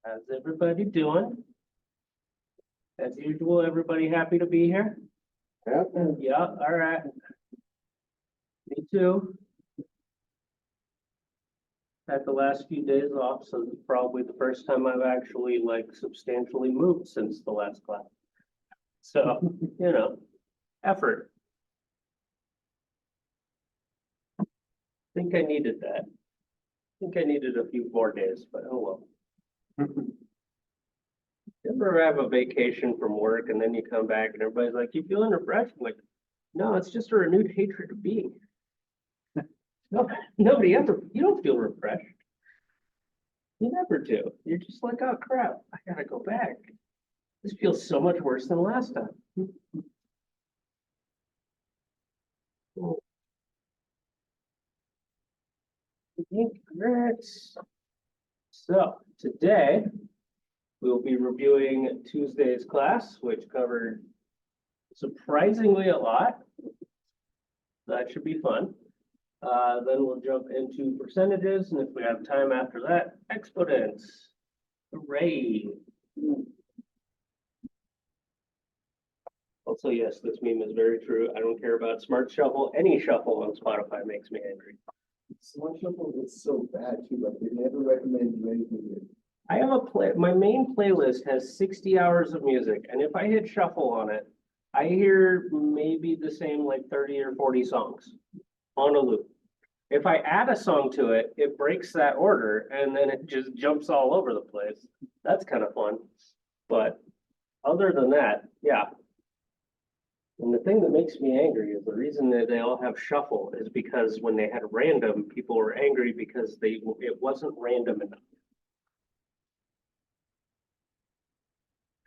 How's everybody doing? As usual, everybody happy to be here? Yep. Yeah, all right. Me too. Had the last few days off, so it's probably the first time I've actually like substantially moved since the last class. So, effort. Think I needed that. Think I needed a few more days, but oh well. You ever have a vacation from work and then you come back and everybody's like, you feeling refreshed? I'm like, no, it's just a renewed hatred of being here. No, nobody ever, you don't feel refreshed. You never do. You're just like, oh crap, I gotta go back. This feels so much worse than last time. Congrats. So today we'll be reviewing Tuesday's class, which covered surprisingly a lot. That should be fun. Then we'll jump into percentages, and if we have time after that, exponents. Hooray. Also, yes, this meme is very true. I don't care about Smart Shuffle. Any shuffle on Spotify makes me angry. Smart Shuffle is so bad too, like they never recommend you anything good. I have my main playlist has 60 hours of music, and if I hit shuffle on it, I hear maybe the same like 30 or 40 songs on a loop. If I add a song to it, it breaks that order and then it just jumps all over the place. That's kind of fun. But other than that, yeah. And the thing that makes me angry is the reason that they all have shuffle is because when they had random, people were angry because it wasn't random enough.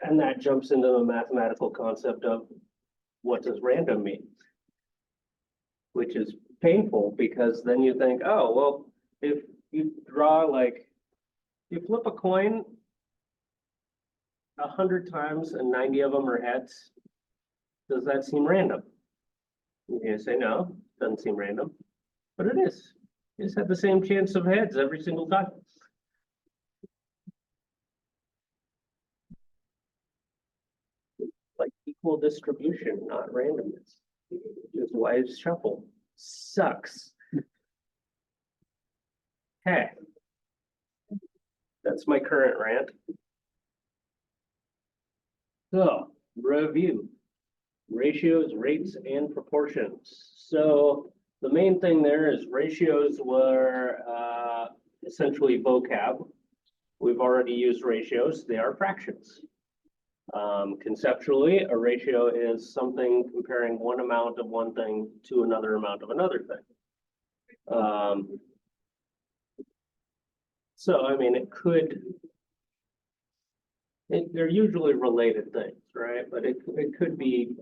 And that jumps into the mathematical concept of what does random mean? Which is painful because then you think, oh, well, if you draw you flip a coin 100 times and 90 of them are heads, does that seem random? You say no, doesn't seem random, but it is. You just have the same chance of heads every single time. Like equal distribution, not randomness. Is why it's shuffle sucks. Okay. That's my current rant. So, review. Ratios, rates, and proportions. So the main thing there is ratios were essentially vocab. We've already used ratios. They are fractions. Conceptually, a ratio is something comparing one amount of one thing to another amount of another thing. So, I mean, they're usually related things, right? But it could be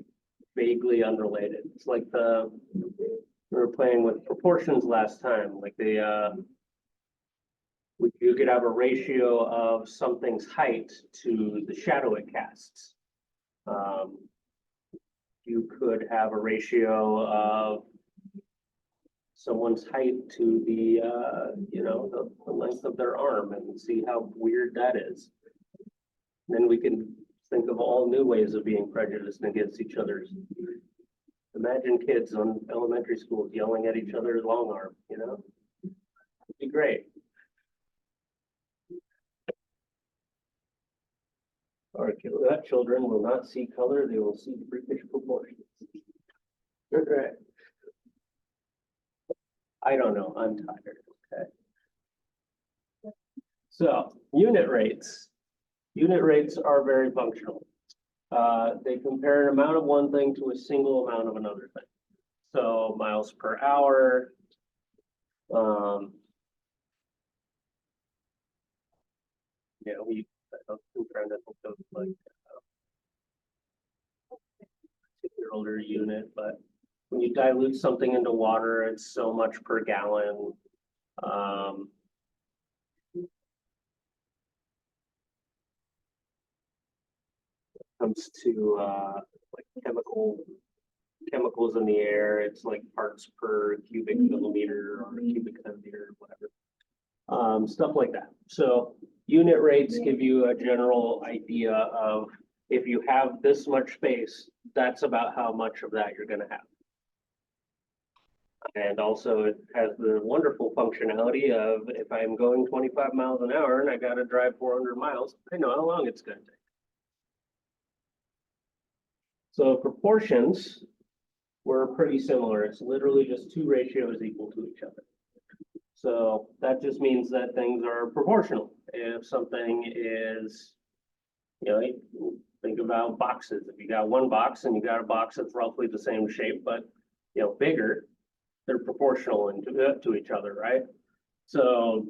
vaguely unrelated. It's like we were playing with proportions last time, like you could have a ratio of something's height to the shadow it casts. You could have a ratio of someone's height to the length of their arm and see how weird that is. And then we can think of all new ways of being prejudiced against each other's. Imagine kids on elementary schools yelling at each other's long arm, It'd be great. Our children will not see color, they will see freakish proportions. Right. I don't know, I'm tired, okay. So, unit rates. Unit rates are very functional. They compare an amount of one thing to a single amount of another thing. So miles per hour. I'm trying to think of like particular unit, but when you dilute something into water, it's so much per gallon. Comes to like chemicals in the air, it's like parts per cubic millimeter or cubic centimeter, whatever. Stuff like that. So Unit rates give you a general idea of if you have this much space, that's about how much of that you're gonna have. And also it has the wonderful functionality of if I'm going 25 miles an hour and I gotta drive 400 miles, I know how long it's gonna take. So proportions were pretty similar. It's literally just two ratios equal to each other. So that just means that things are proportional. If something is, you think about boxes. If you got one box and you got a box that's roughly the same shape, but, bigger, they're proportional to each other, right? So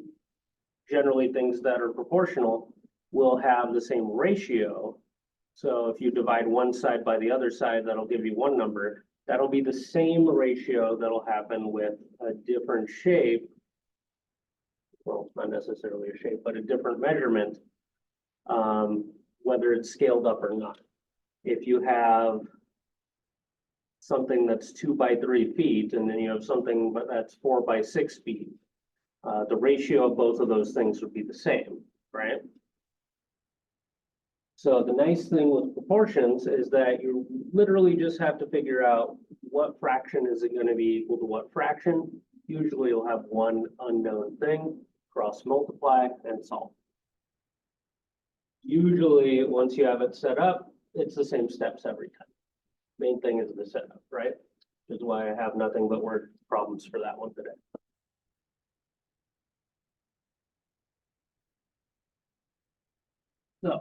generally things that are proportional will have the same ratio. So if you divide one side by the other side, that'll give you one number. That'll be the same ratio that'll happen with a different shape. Well, not necessarily a shape, but a different measurement, whether it's scaled up or not. If you have something that's 2 by 3 feet, and then you have something that's 4 by 6 feet, the ratio of both of those things would be the same, right? So the nice thing with proportions is that you literally just have to figure out what fraction is it going to be equal to what fraction. Usually you'll have one unknown thing, cross multiply and solve. Usually once you have it set up, it's the same steps every time. Main thing is the setup, right? Which is why I have nothing but word problems for that one today. So,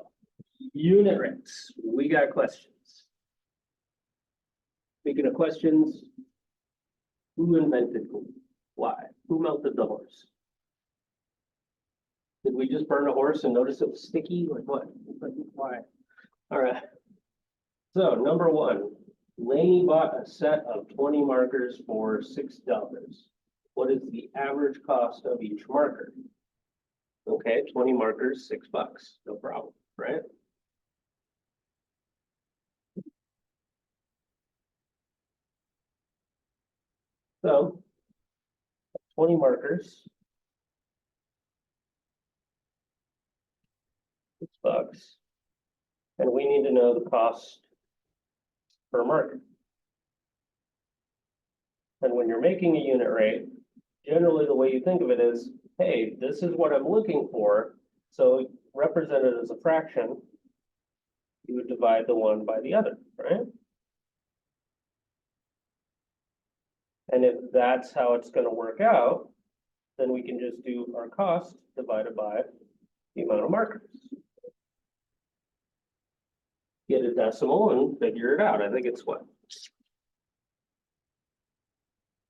unit rates, we got questions. Speaking of questions, who invented glue? Why? Who melted the horse? Did we just burn a horse and notice it was sticky? Like what? Like, why? All right. So number one, Laney bought a set of 20 markers for $6. What is the average cost of each marker? Okay, 20 markers, $6, no problem, right? So 20 markers, $6, and we need to know the cost per marker. And when you're making a unit rate, generally the way you think of it is, hey, this is what I'm looking for. So represented as a fraction, you would divide the one by the other, right? And if that's how it's going to work out, then we can just do our cost divided by the amount of markers. Get a decimal and figure it out. I think it's what?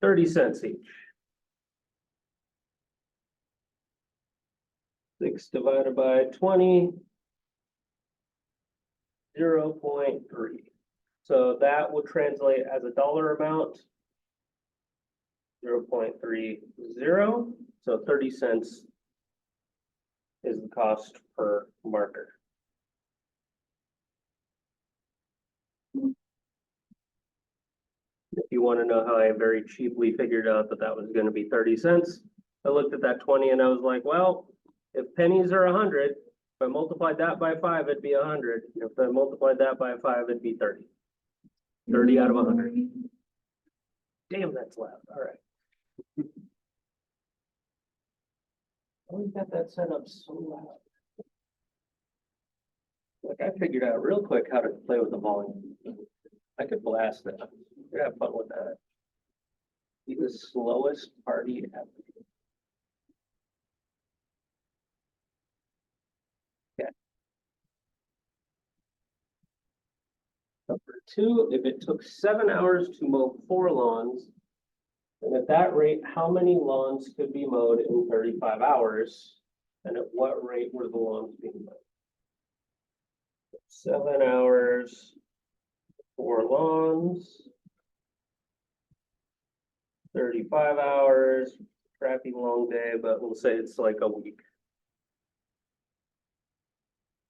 30 cents each. 6 divided by 20, 0.3. So that would translate as a dollar amount, 0.30. So 30 cents is the cost per marker. If you want to know how I very cheaply figured out that that was going to be 30 cents, I looked at that 20 and I was like, well, if pennies are 100, if I multiplied that by 5, it'd be 100. If I multiplied that by 5, it'd be 30. 30 out of 100. Damn, that's loud. All right. Oh, you got that set up so loud. Like I figured out real quick how to play with the volume. I could blast that. We're have fun with that. Be the slowest party ever. Okay. Number 2, if it took 7 hours to mow 4 lawns, then at that rate, how many lawns could be mowed in 35 hours? And at what rate were the lawns being mowed? 7 hours, 4 lawns, 35 hours, crappy long day, but we'll say it's like a week.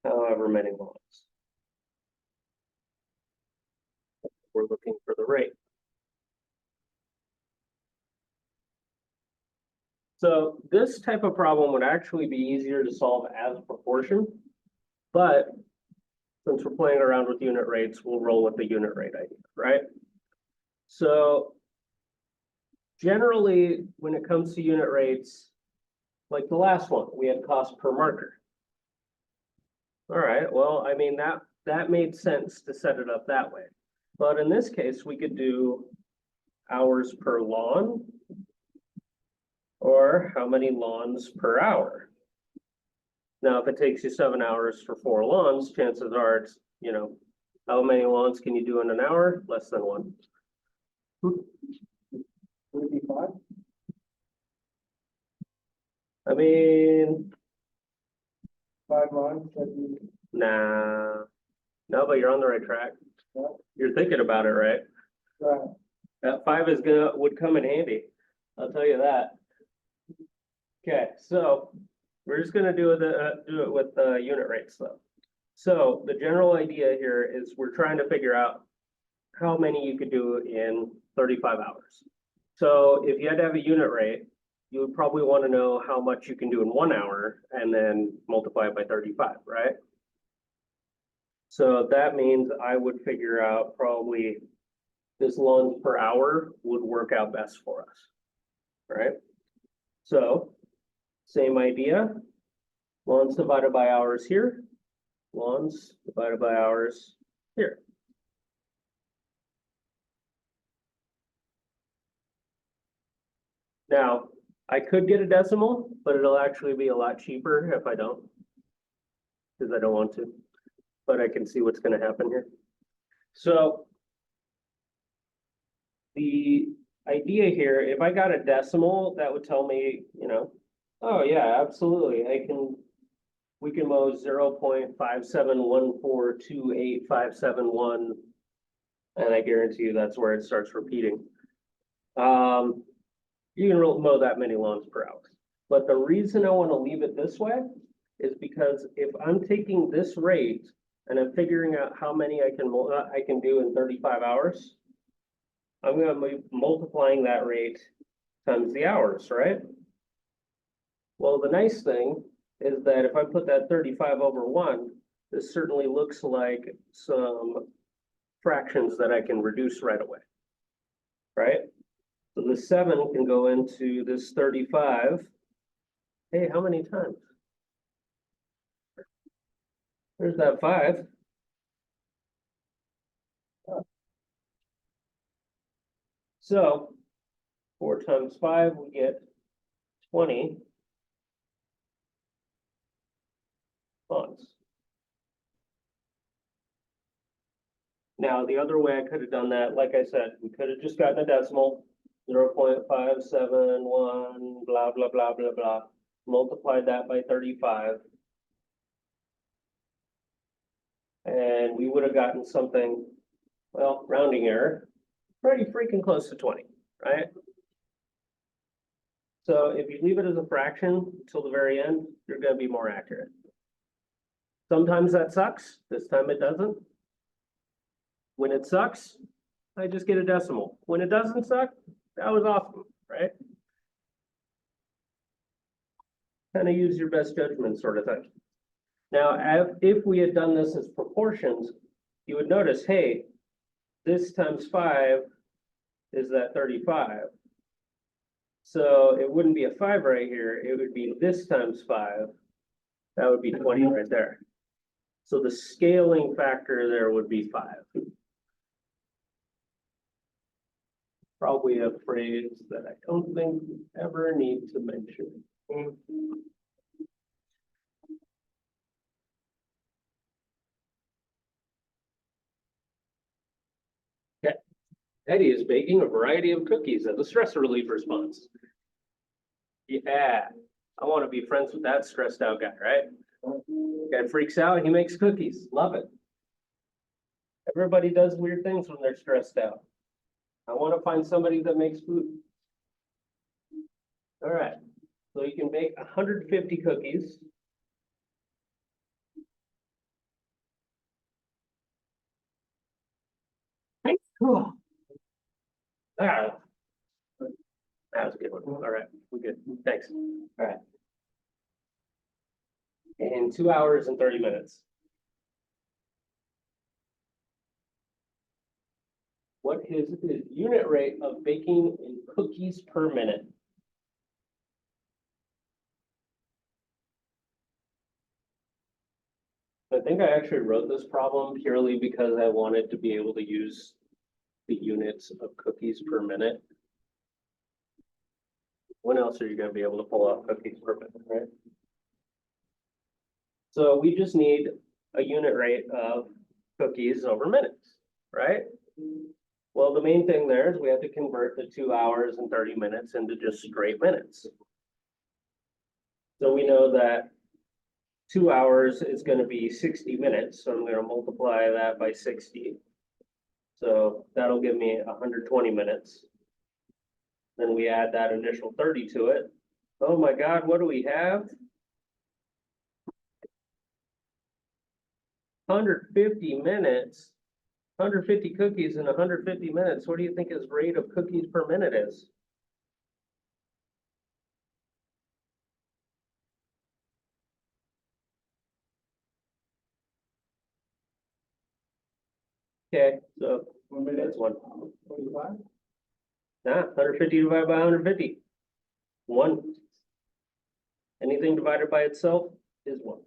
However many lawns. We're looking for the rate. So this type of problem would actually be easier to solve as proportion. But since we're playing around with unit rates, we'll roll with the unit rate idea, right? So generally, when it comes to unit rates, like the last one, we had cost per marker. All right, well, I mean, that made sense to set it up that way. But in this case, we could do hours per lawn or how many lawns per hour. Now, if it takes you 7 hours for 4 lawns, chances are it's, you know, how many lawns can you do in an hour? Less than one. Would it be 5? I mean, 5 lines, that'd be, nah, no, but you're on the right track. Yeah. You're thinking about it, right? right, That 5 would come in handy. I'll tell you that. Okay, so we're just gonna do it with unit rates though. So the general idea here is we're trying to figure out how many you could do in 35 hours. So if you had to have a unit rate, you would probably want to know how much you can do in 1 hour and then multiply it by 35, right? So that means I would figure out probably this lawns per hour would work out best for us, right? So same idea, lawns divided by hours here, lawns divided by hours here. Now, I could get a decimal, but it'll actually be a lot cheaper if I don't. Because I don't want to, but I can see what's gonna happen here. So the idea here, if I got a decimal, that would tell me, you know, oh yeah, absolutely, we can mow 0.57142857 and I guarantee you that's where it starts repeating. You can mow that many lawns per hour. But the reason I want to leave it this way is because if I'm taking this rate and I'm figuring out how many I can do in 35 hours, I'm going to be multiplying that rate times the hours, right? Well, the nice thing is that if I put that 35 over 1, this certainly looks like some fractions that I can reduce right away, right? So the 7 can go into this 35. Hey, how many times? There's that 5. So 4 times 5, we get 20 lawns. Now, the other way I could have done that, like I said, we could have just gotten a decimal, 0.571, blah, blah, blah, blah, blah, multiplied that by 35. And we would have gotten something, well, rounding error, pretty freaking close to 20, right? So if you leave it as a fraction till the very end, you're gonna be more accurate. Sometimes that sucks, this time it doesn't. When it sucks, I just get a decimal. When it doesn't suck, that was awesome, right? Kind of use your best judgment sort of thing. Now, if we had done this as proportions, you would notice, hey, this times 5 is that 35. So it wouldn't be a 5 right here, it would be this times 5. That would be 20 right there. So the scaling factor there would be 5. Probably a phrase that I don't think we ever need to mention. Okay. Eddie is baking a variety of cookies as a stress relief response. Yeah, I want to be friends with that stressed out guy, right? Guy freaks out, he makes cookies. Love it. Everybody does weird things when they're stressed out. I want to find somebody that makes food. All right, so you can bake 150 cookies. Ah, That was a good one. All right, we good. Thanks. All right. In 2 hours and 30 minutes. What is the unit rate of baking in cookies per minute? I think I actually wrote this problem purely because I wanted to be able to use the units of cookies per minute. When else are you gonna be able to pull out cookies per minute, right? So we just need a unit rate of cookies over minutes, right? Well, the main thing there is we have to convert the 2 hours and 30 minutes into just straight minutes. So we know that 2 hours is gonna be 60 minutes, so I'm gonna multiply that by 60. So that'll give me 120 minutes. Then we add that initial 30 to it. Oh my God, what do we have? 150 minutes, 150 cookies in 150 minutes. What do you think his rate of cookies per minute is? Okay, so 1 minute, that's one. 25? Nah, 150 divided by 150. One. Anything divided by itself is one.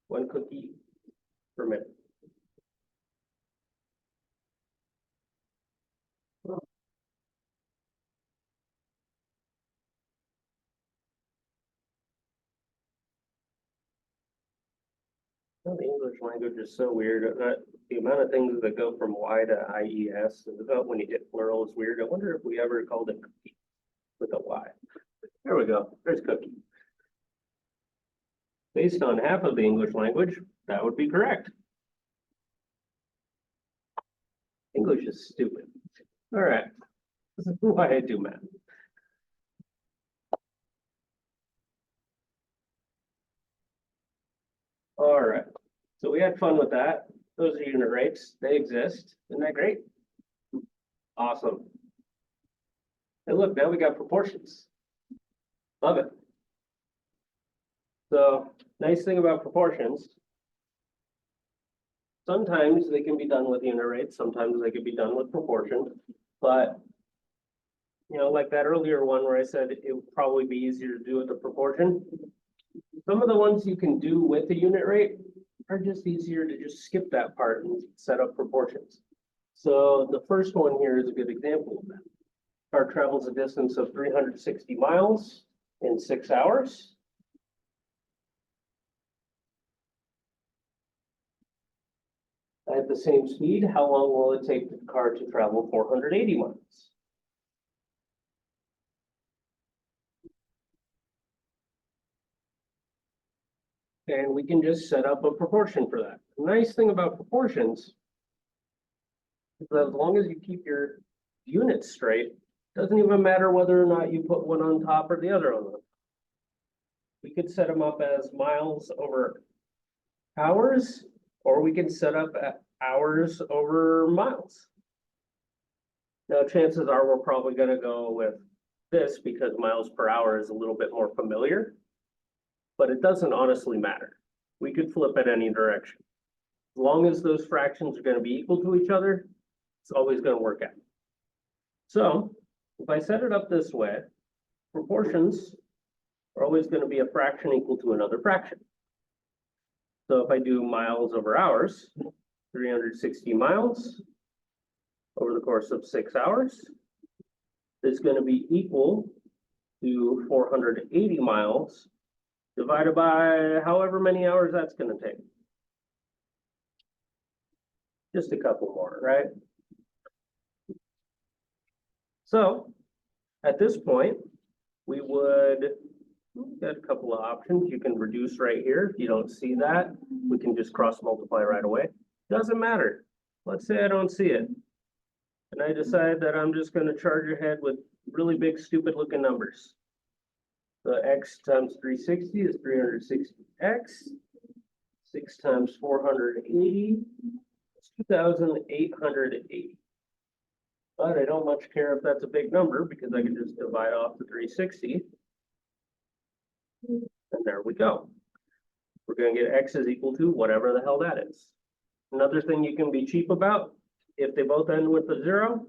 One cookie per minute. The English language is so weird. The amount of things that go from Y to IES, and about when you hit plural is weird. I wonder if we ever called it cookie with a Y. There we go. There's cookie. Based on half of the English language, that would be correct. English is stupid. All right. This is why I do math. All right. So we had fun with that. Those are unit rates. They exist. Isn't that great? Awesome. And look, now we got proportions. Love it. So nice thing about proportions, sometimes they can be done with unit rates, sometimes they can be done with proportion, but you know, like that earlier one where I said it would probably be easier to do with the proportion. Some of the ones you can do with the unit rate are just easier to just skip that part and set up proportions. So the first one here is a good example of that. Car travels a distance of 360 miles in 6 hours. At the same speed, how long will it take the car to travel 480 miles? And we can just set up a proportion for that. The nice thing about proportions is that as long as you keep your units straight, doesn't even matter whether or not you put one on top or the other on them. We could set them up as miles over hours, or we can set up hours over miles. Now, chances are we're probably going to go with this because miles per hour is a little bit more familiar, but it doesn't honestly matter. We could flip it any direction. As long as those fractions are going to be equal to each other, it's always going to work out. So if I set it up this way, proportions are always going to be a fraction equal to another fraction. So if I do miles over hours, 360 miles over the course of 6 hours is going to be equal to 480 miles divided by however many hours that's going to take. Just a couple more, right? So at this point, we would get a couple of options. You can reduce right here. If you don't see that, we can just cross multiply right away. Doesn't matter. Let's say I don't see it. And I decide that I'm just going to charge ahead with really big, stupid looking numbers. So x times 360 is 360x. 6 times 480 is 2,880. But I don't much care if that's a big number because I can just divide off the 360. And there we go. We're gonna get X is equal to whatever the hell that is. Another thing you can be cheap about, if they both end with a 0,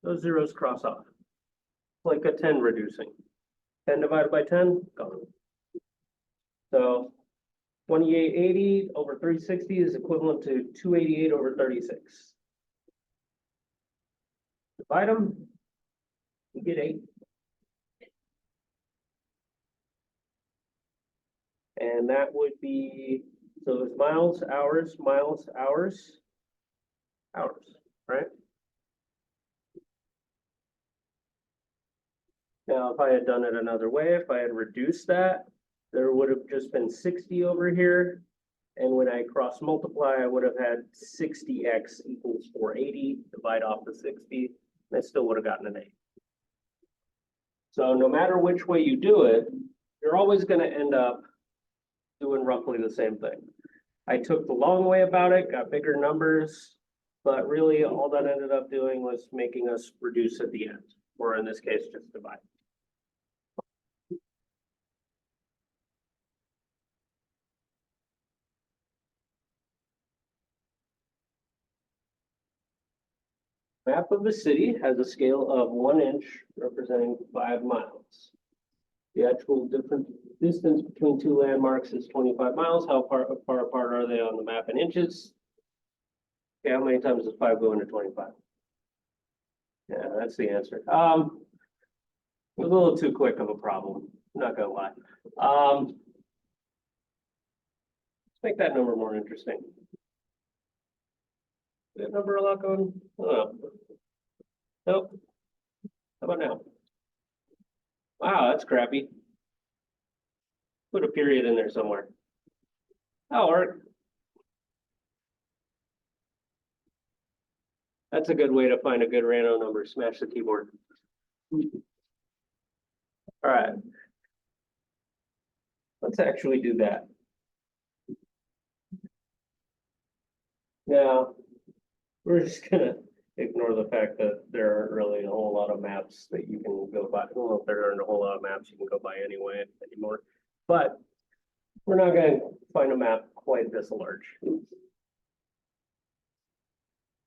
those zeros cross off. Like a 10 reducing. 10 divided by 10, gone. So 2880 over 360 is equivalent to 288 over 36. Divide them, you get 8. And that would be, so it's miles, hours, right? Now, if I had done it another way, if I had reduced that, there would have just been 60 over here. And when I cross multiply, I would have had 60x equals 480, divide off the 60, and I still would have gotten an 8. So no matter which way you do it, you're always going to end up doing roughly the same thing. I took the long way about it, got bigger numbers, but really all that ended up doing was making us reduce at the end, or in this case, just divide. Map of the city has a scale of 1 inch representing 5 miles. The actual different distance between two landmarks is 25 miles. How far apart are they on the map in inches? Okay, how many times does 5 go into 25? Yeah, that's the answer. A little too quick of a problem, not gonna lie. Let's make that number more interesting. That number a lot going? Oh. Nope. How about now? Wow, that's crappy. Put a period in there somewhere. That'll work. That's a good way to find a good random number. Smash the keyboard. All right. Let's actually do that. Now, we're just gonna ignore the fact that there aren't really a whole lot of maps that you can go by. Well, if there aren't a whole lot of maps you can go by anyway anymore. But we're not gonna find a map quite this large.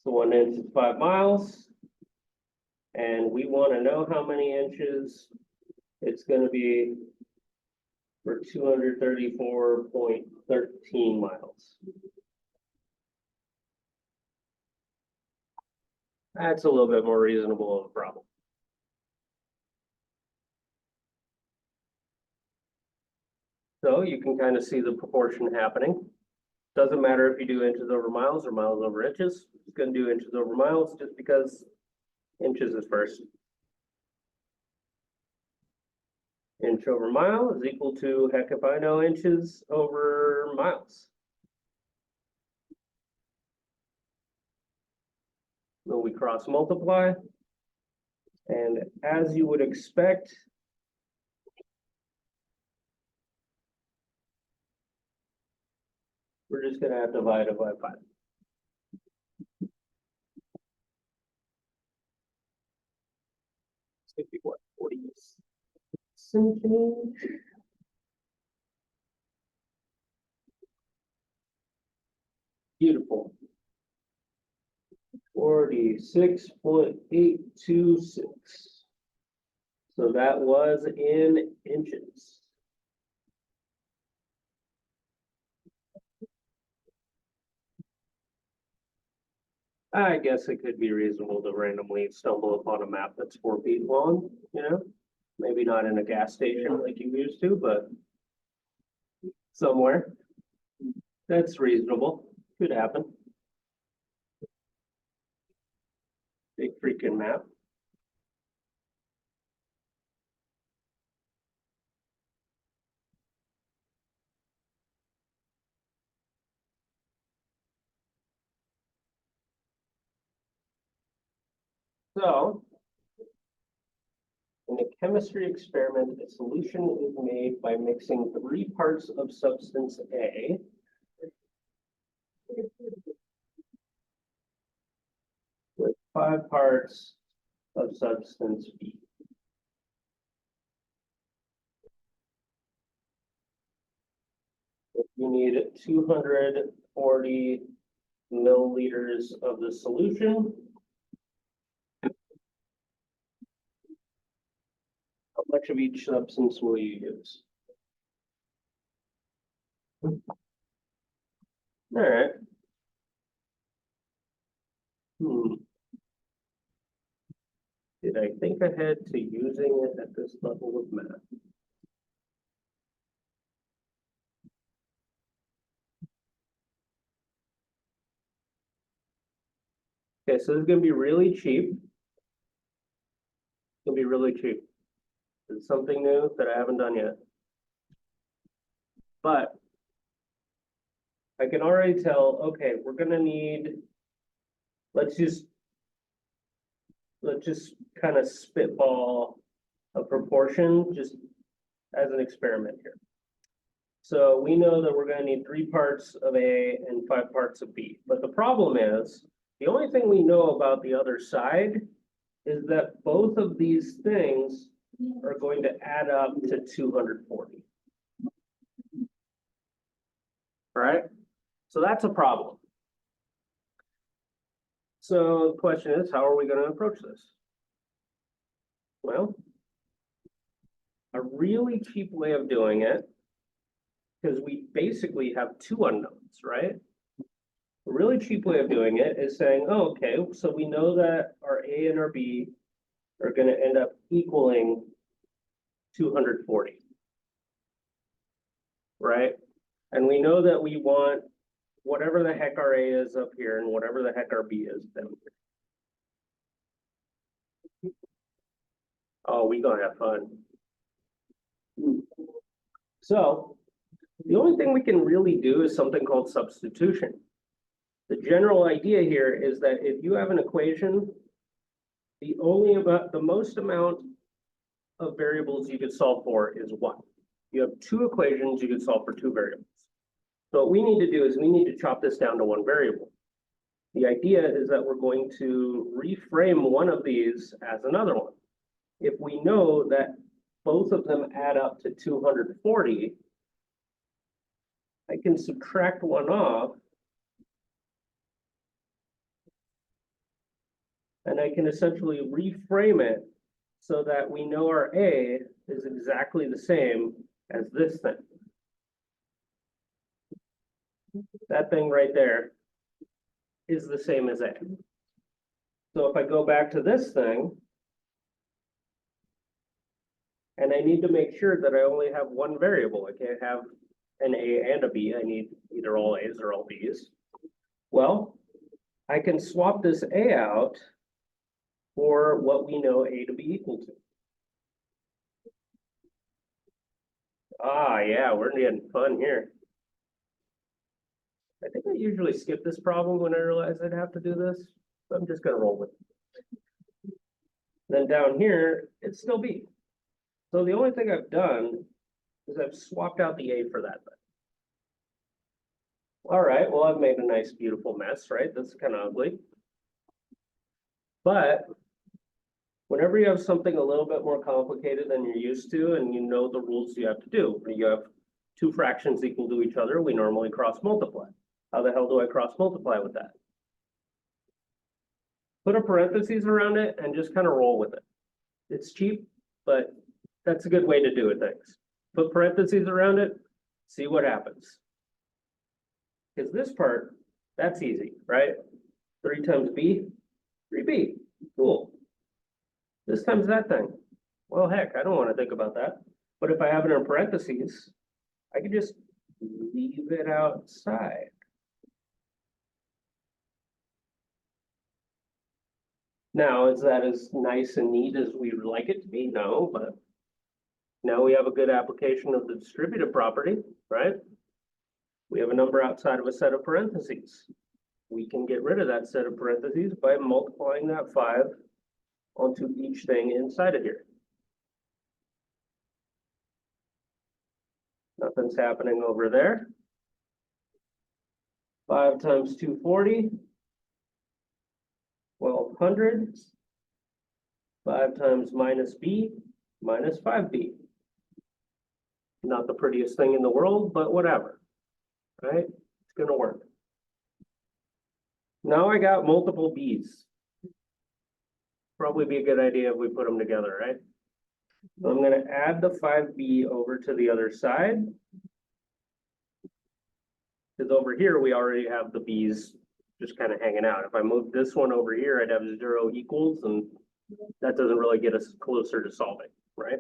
So 1 inch is 5 miles. And we want to know how many inches it's going to be for 234.13 miles. That's a little bit more reasonable of a problem. So you can kind of see the proportion happening. Doesn't matter if you do inches over miles or miles over inches. It's going to do inches over miles just because inches is first. Inch over mile is equal to, heck if I know, inches over miles. So we cross multiply. And as you would expect, we're just going to have to divide it by 5. It's going to be what, 40 something? Beautiful. 46.826. So that was in inches. I guess it could be reasonable to randomly stumble upon a map that's 4 feet long, you know? Maybe not in a gas station like you used to, but somewhere. That's reasonable. Could happen. Big freaking map. So, in a chemistry experiment, a solution is made by mixing 3 parts of substance A with 5 parts of substance B. You need 240 milliliters of the solution. How much of each substance will you use? All right. Did I think ahead to using it at this level of math? Okay, so this is gonna be really cheap. It's gonna be really cheap. It's something new that I haven't done yet. But I can already tell, okay, we're gonna need, let's just kind of spitball a proportion just as an experiment here. So we know that we're gonna need 3 parts of A and 5 parts of B. But the problem is, the only thing we know about the other side is that both of these things are going to add up to 240. All right, so that's a problem. So the question is, how are we going to approach this? Well, a really cheap way of doing it, because we basically have 2 unknowns, right? A really cheap way of doing it is saying, oh, okay, so we know that our A and our B are going to end up equaling 240, right? And we know that we want whatever the heck our A is up here and whatever the heck our B is down here. Oh, we gonna have fun. So the only thing we can really do is something called substitution. The general idea here is that if you have an equation, the most amount of variables you could solve for is 1. You have 2 equations, you could solve for 2 variables. So what we need to do is we need to chop this down to 1 variable. The idea is that we're going to reframe one of these as another one. If we know that both of them add up to 240, I can subtract one off, and I can essentially reframe it so that we know our A is exactly the same as this thing. That thing right there is the same as A. So if I go back to this thing, and I need to make sure that I only have 1 variable, I can't have an A and a B, I need either all A's or all B's. Well, I can swap this A out for what we know A to be equal to. Ah, yeah, we're getting fun here. I think I usually skip this problem when I realize I'd have to do this, so I'm just gonna roll with it. Then down here, it's still B. So the only thing I've done is I've swapped out the A for that thing. All right, well, I've made a nice, beautiful mess, right? That's kind of ugly. But whenever you have something a little bit more complicated than you're used to, and you know the rules you have to do, when you have 2 fractions equal to each other, we normally cross multiply. How the hell do I cross multiply with that? Put a parentheses around it and just kind of roll with it. It's cheap, but that's a good way to do it, thanks. Put parentheses around it, see what happens. Because this part, that's easy, right? 3 times B, 3B, cool. This times that thing. Well, heck, I don't want to think about that. But if I have it in parentheses, I can just leave it outside. Now, is that as nice and neat as we would like it to be? No, but now we have a good application of the distributive property, right? We have a number outside of a set of parentheses. We can get rid of that set of parentheses by multiplying that 5 onto each thing inside of here. Nothing's happening over there. 5 times 240. Well, 100. 5 times minus b minus 5b. Not the prettiest thing in the world, but whatever, right? It's gonna work. Now I got multiple b's. Probably be a good idea if we put them together, right? So I'm gonna add the 5b over to the other side. Because over here, we already have the b's just kind of hanging out. If I move this one over here, I'd have 0 equals, and that doesn't really get us closer to solving, right?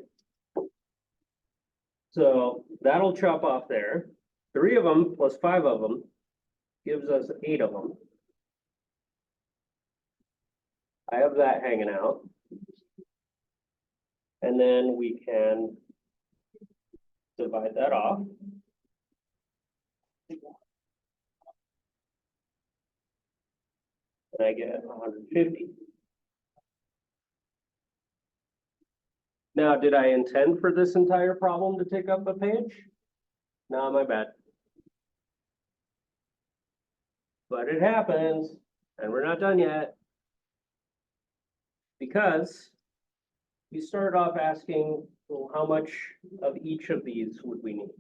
So that'll chop off there. 3 of them plus 5 of them gives us 8 of them. I have that hanging out. And then we can divide that off. And I get 150. Now, did I intend for this entire problem to take up a page? No, my bad. But it happens, and we're not done yet. Because you start off asking, well, how much of each of these would we need?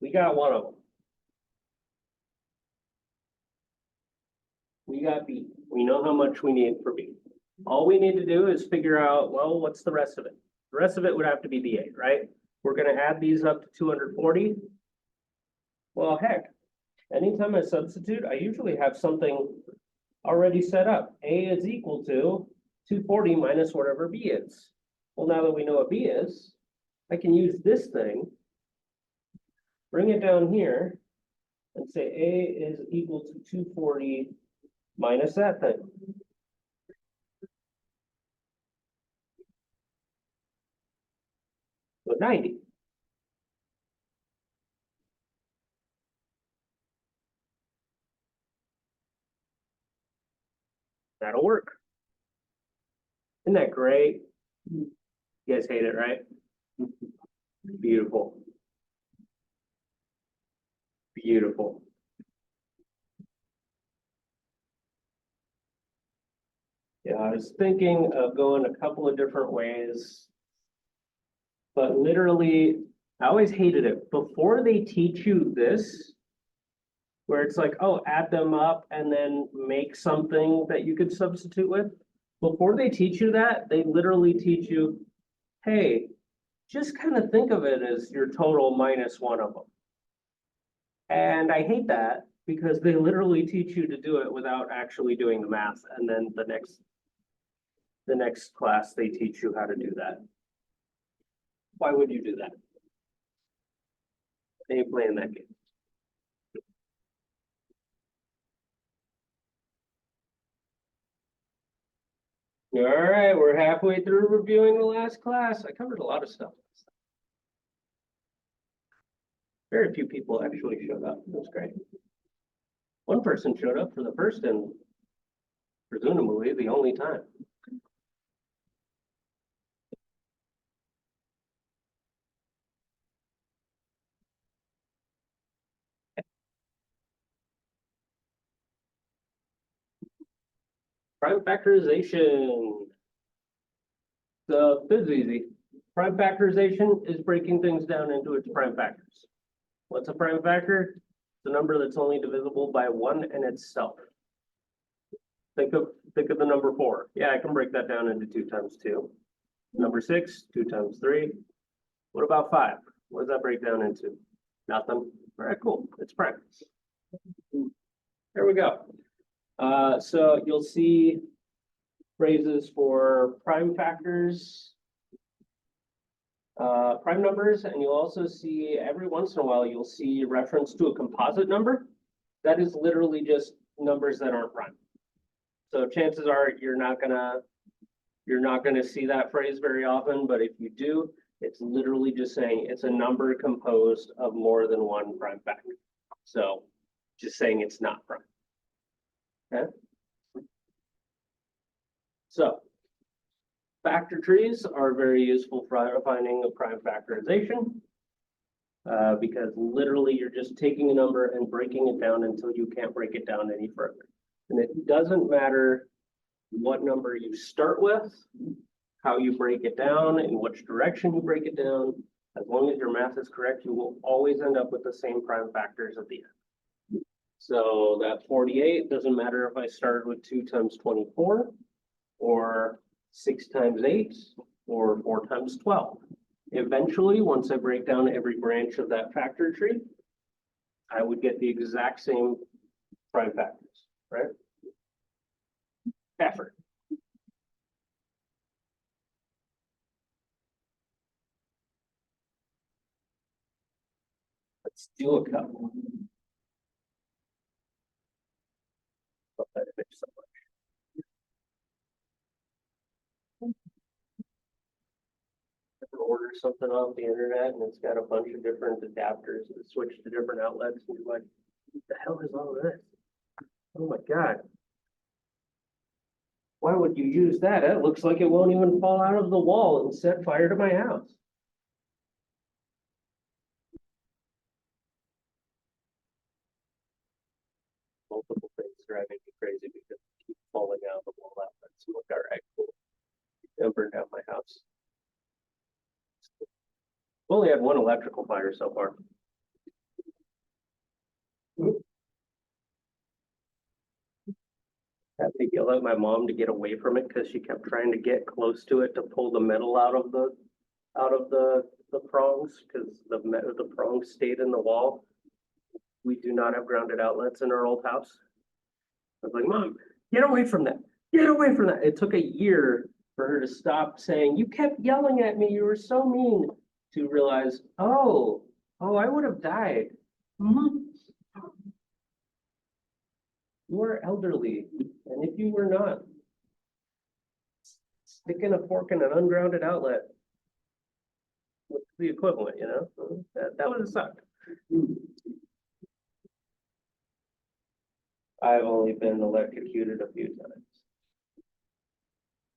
We got one of them. We got B. We know how much we need for B. All we need to do is figure out, well, what's the rest of it? The rest of it would have to be the 8, right? We're gonna add these up to 240. Well, heck, anytime I substitute, I usually have something already set up. A is equal to 240 minus whatever B is. Well, now that we know what B is, I can use this thing, bring it down here, and say A is equal to 240 minus that thing. So 90. That'll work. Isn't that great? You guys hate it, right? Beautiful. Beautiful. Yeah, I was thinking of going a couple of different ways. But literally, I always hated it. Before they teach you this, where it's like, oh, add them up and then make something that you could substitute with. Before they teach you that, they literally teach you, hey, just kind of think of it as your total minus one of them. And I hate that because they literally teach you to do it without actually doing the math. And then the next class, they teach you how to do that. Why would you do that? They ain't playing that game. All right, we're halfway through reviewing the last class. I covered a lot of stuff. Very few people actually showed up. That's great. One person showed up for the first and presumably the only time. Prime factorization. So this is easy. Prime factorization is breaking things down into its prime factors. What's a prime factor? It's a number that's only divisible by 1 and itself. Think of the number 4. Yeah, I can break that down into 2 times 2. Number 6, 2 times 3. What about 5? What does that break down into? Nothing. All right, cool. It's prime. There we go. So you'll see phrases for prime factors, prime numbers, and you'll also see every once in a while, you'll see reference to a composite number. That is literally just numbers that aren't prime. So chances are you're not gonna see that phrase very often, but if you do, it's literally just saying it's a number composed of more than one prime factor. So just saying it's not prime. Okay. So factor trees are very useful for finding a prime factorization because literally you're just taking a number and breaking it down until you can't break it down any further. And it doesn't matter what number you start with, how you break it down, in which direction you break it down. As long as your math is correct, you will always end up with the same prime factors at the end. So that 48 doesn't matter if I started with 2 times 24 or 6 times 8 or 4 times 12. Eventually, once I break down every branch of that factor tree, I would get the exact same prime factors, right? Effort. Let's do a couple. Love that image so much. Ever order something off the internet and it's got a bunch of different adapters that switch to different outlets, and you're like, what the hell is all of this? Oh my God. Why would you use that? It looks like it won't even fall out of the wall and set fire to my house. Multiple things driving me crazy because they keep falling out of the wall outlets. I'm like, all right, cool. Don't burn down my house. We only had one electrical fire so far. I had to yell at my mom to get away from it because she kept trying to get close to it to pull the metal out of the prongs, because the prongs stayed in the wall. We do not have grounded outlets in our old house. I was like, Mom, get away from that. Get away from that. It took a year for her to stop saying, you kept yelling at me. You were so mean, to realize, oh, I would have died. Mhm. You are elderly, and if you were not, sticking a fork in an ungrounded outlet, what's the equivalent, you know? That would have sucked. I've only been electrocuted a few times.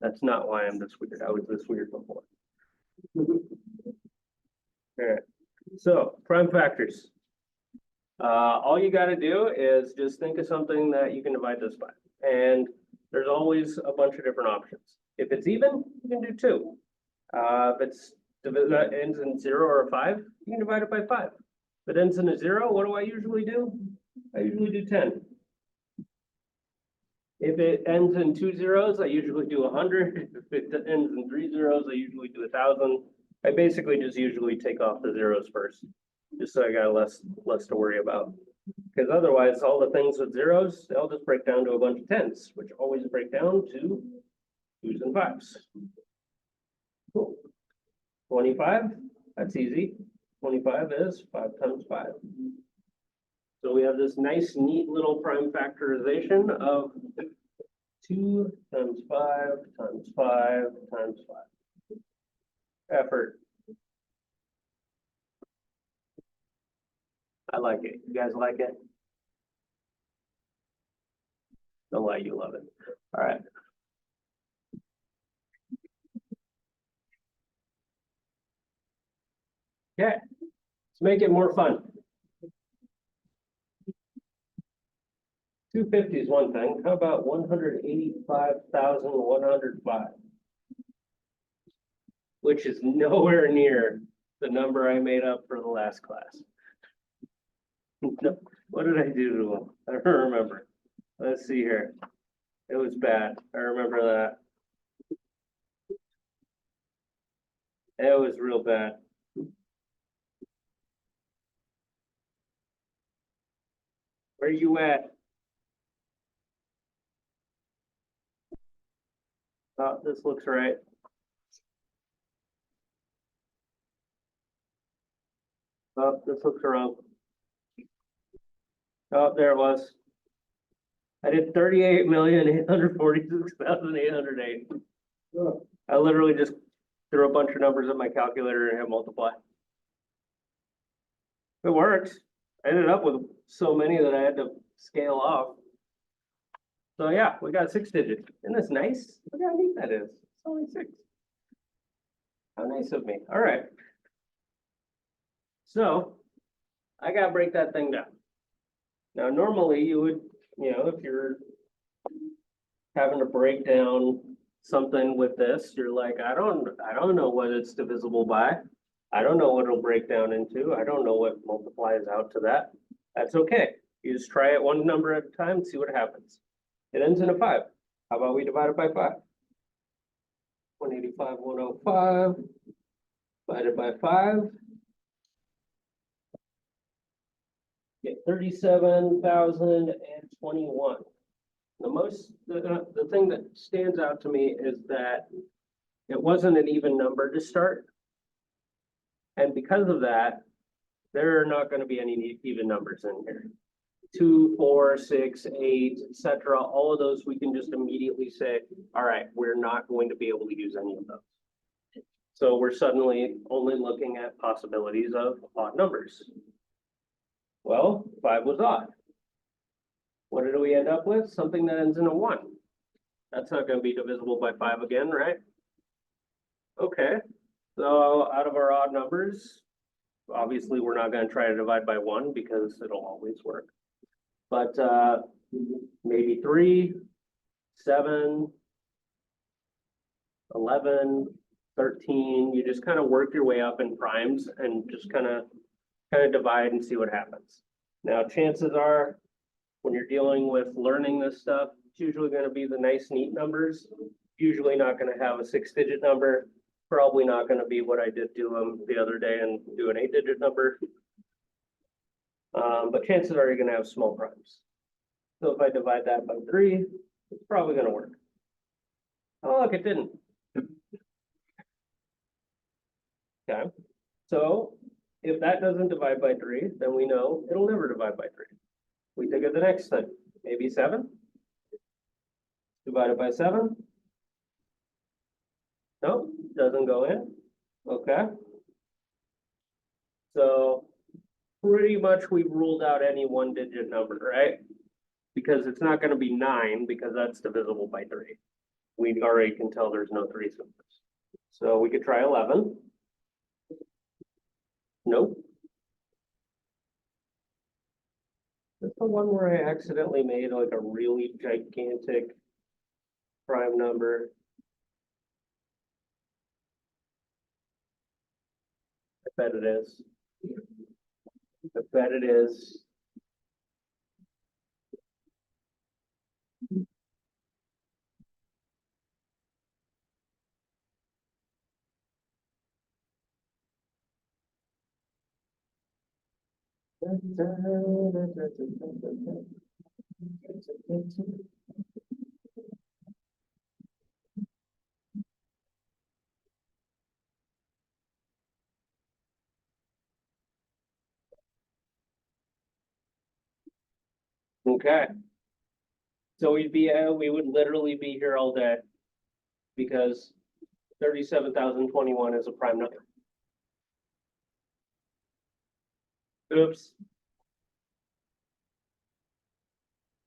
That's not why I'm this weird. I was this weird before. All right. So prime factors. All you got to do is just think of something that you can divide this by, and there's always a bunch of different options. If it's even, you can do 2. If it ends in 0 or a 5, you can divide it by 5. If it ends in a 0, what do I usually do? I usually do 10. If it ends in 2 zeros, I usually do 100. If it ends in 3 zeros, I usually do 1,000. I basically just usually take off the zeros first, just so I got less to worry about. Because otherwise, all the things with zeros, they'll just break down to a bunch of 10s, which always break down to 2s and 5s. Cool. 25, that's easy. 25 is 5 times 5. So we have this nice, neat little prime factorization of 2 times 5 times 5 times 5. Effort. I like it. You guys like it? Don't lie, you love it. All right. Okay, let's make it more fun. 250 is one thing. How about 185,105? Which is nowhere near the number I made up for the last class. No, what did I do to them? I don't remember. Let's see here. It was bad. I remember that. It was real bad. Where you at? Oh, this looks right. Oh, this looks wrong. Oh, there it was. I did 38,846,808. I literally just threw a bunch of numbers at my calculator and hit multiply. It works. I ended up with so many that I had to scale off. So yeah, we got 6 digits. Isn't this nice? Look how neat that is. It's only 6. How nice of me. All right. So I gotta break that thing down. Now, normally you would, if you're having to break down something with this, you're like, I don't know what it's divisible by. I don't know what it'll break down into. I don't know what multiplies out to that. That's okay. You just try it one number at a time and see what happens. It ends in a 5. How about we divide it by 5? 185, 105, divided by 5. Get 37,021. The thing that stands out to me is that it wasn't an even number to start. And because of that, there are not going to be any even numbers in here. 2, 4, 6, 8, etc. All of those we can just immediately say, all right, we're not going to be able to use any of those. So we're suddenly only looking at possibilities of odd numbers. Well, 5 was odd. What did we end up with? Something that ends in a 1. That's not going to be divisible by 5 again, right? Okay, so out of our odd numbers, obviously we're not going to try to divide by 1 because it'll always work. But maybe 3, 7, 11, 13, you just kind of work your way up in primes and just kind of divide and see what happens. Now, chances are when you're dealing with learning this stuff, it's usually going to be the nice, neat numbers. Usually not going to have a 6-digit number. Probably not going to be what I did do the other day and do an 8-digit number. But chances are you're going to have small primes. So if I divide that by 3, it's probably going to work. Oh, look, it didn't. Okay, so if that doesn't divide by 3, then we know it'll never divide by 3. We think of the next thing, maybe 7. Divided by 7. Nope, doesn't go in. Okay. So pretty much we've ruled out any 1-digit number, right? Because it's not going to be 9 because that's divisible by 3. We already can tell there's no 3 numbers. So we could try 11. Nope. That's the one where I accidentally made like a really gigantic prime number. I bet it is. I bet it is. Okay. So we would literally be here all day because 37,021 is a prime number. Oops.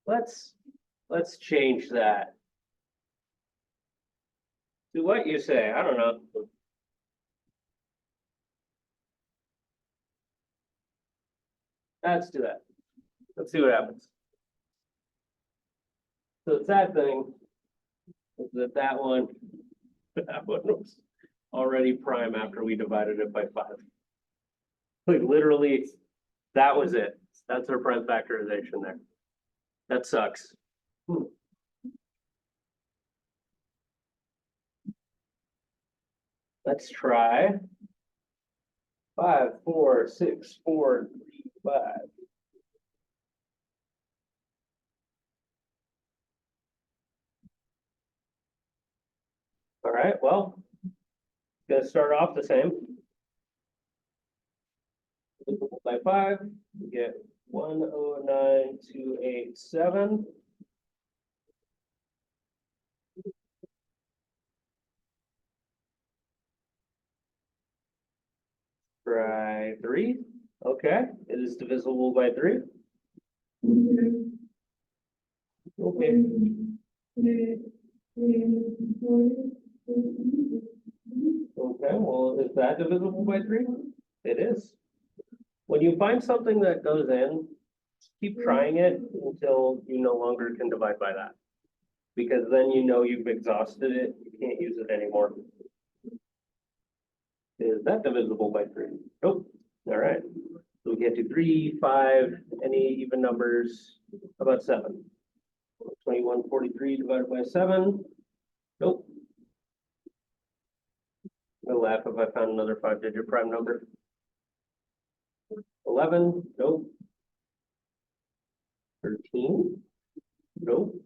Let's change that. To what you say, I don't know. Let's do that. Let's see what happens. So the sad thing is that one was already prime after we divided it by 5. Like literally, that was it. That's our prime factorization there. That sucks. Let's try 5, 4, 6, 4, 3, 5. All right, well, gonna start off the same. Divisible by 5, we get 109,287. Try 3. Okay, it is divisible by 3. Okay. Okay, well, is that divisible by 3? It is. When you find something that goes in, keep trying it until you no longer can divide by that. Because then you know you've exhausted it, you can't use it anymore. Is that divisible by 3? Nope. All right. So we get to 3, 5, any even numbers, how about 7? 2143 divided by 7. Nope. I'll laugh if I found another 5-digit prime number. 11, nope. 13, nope.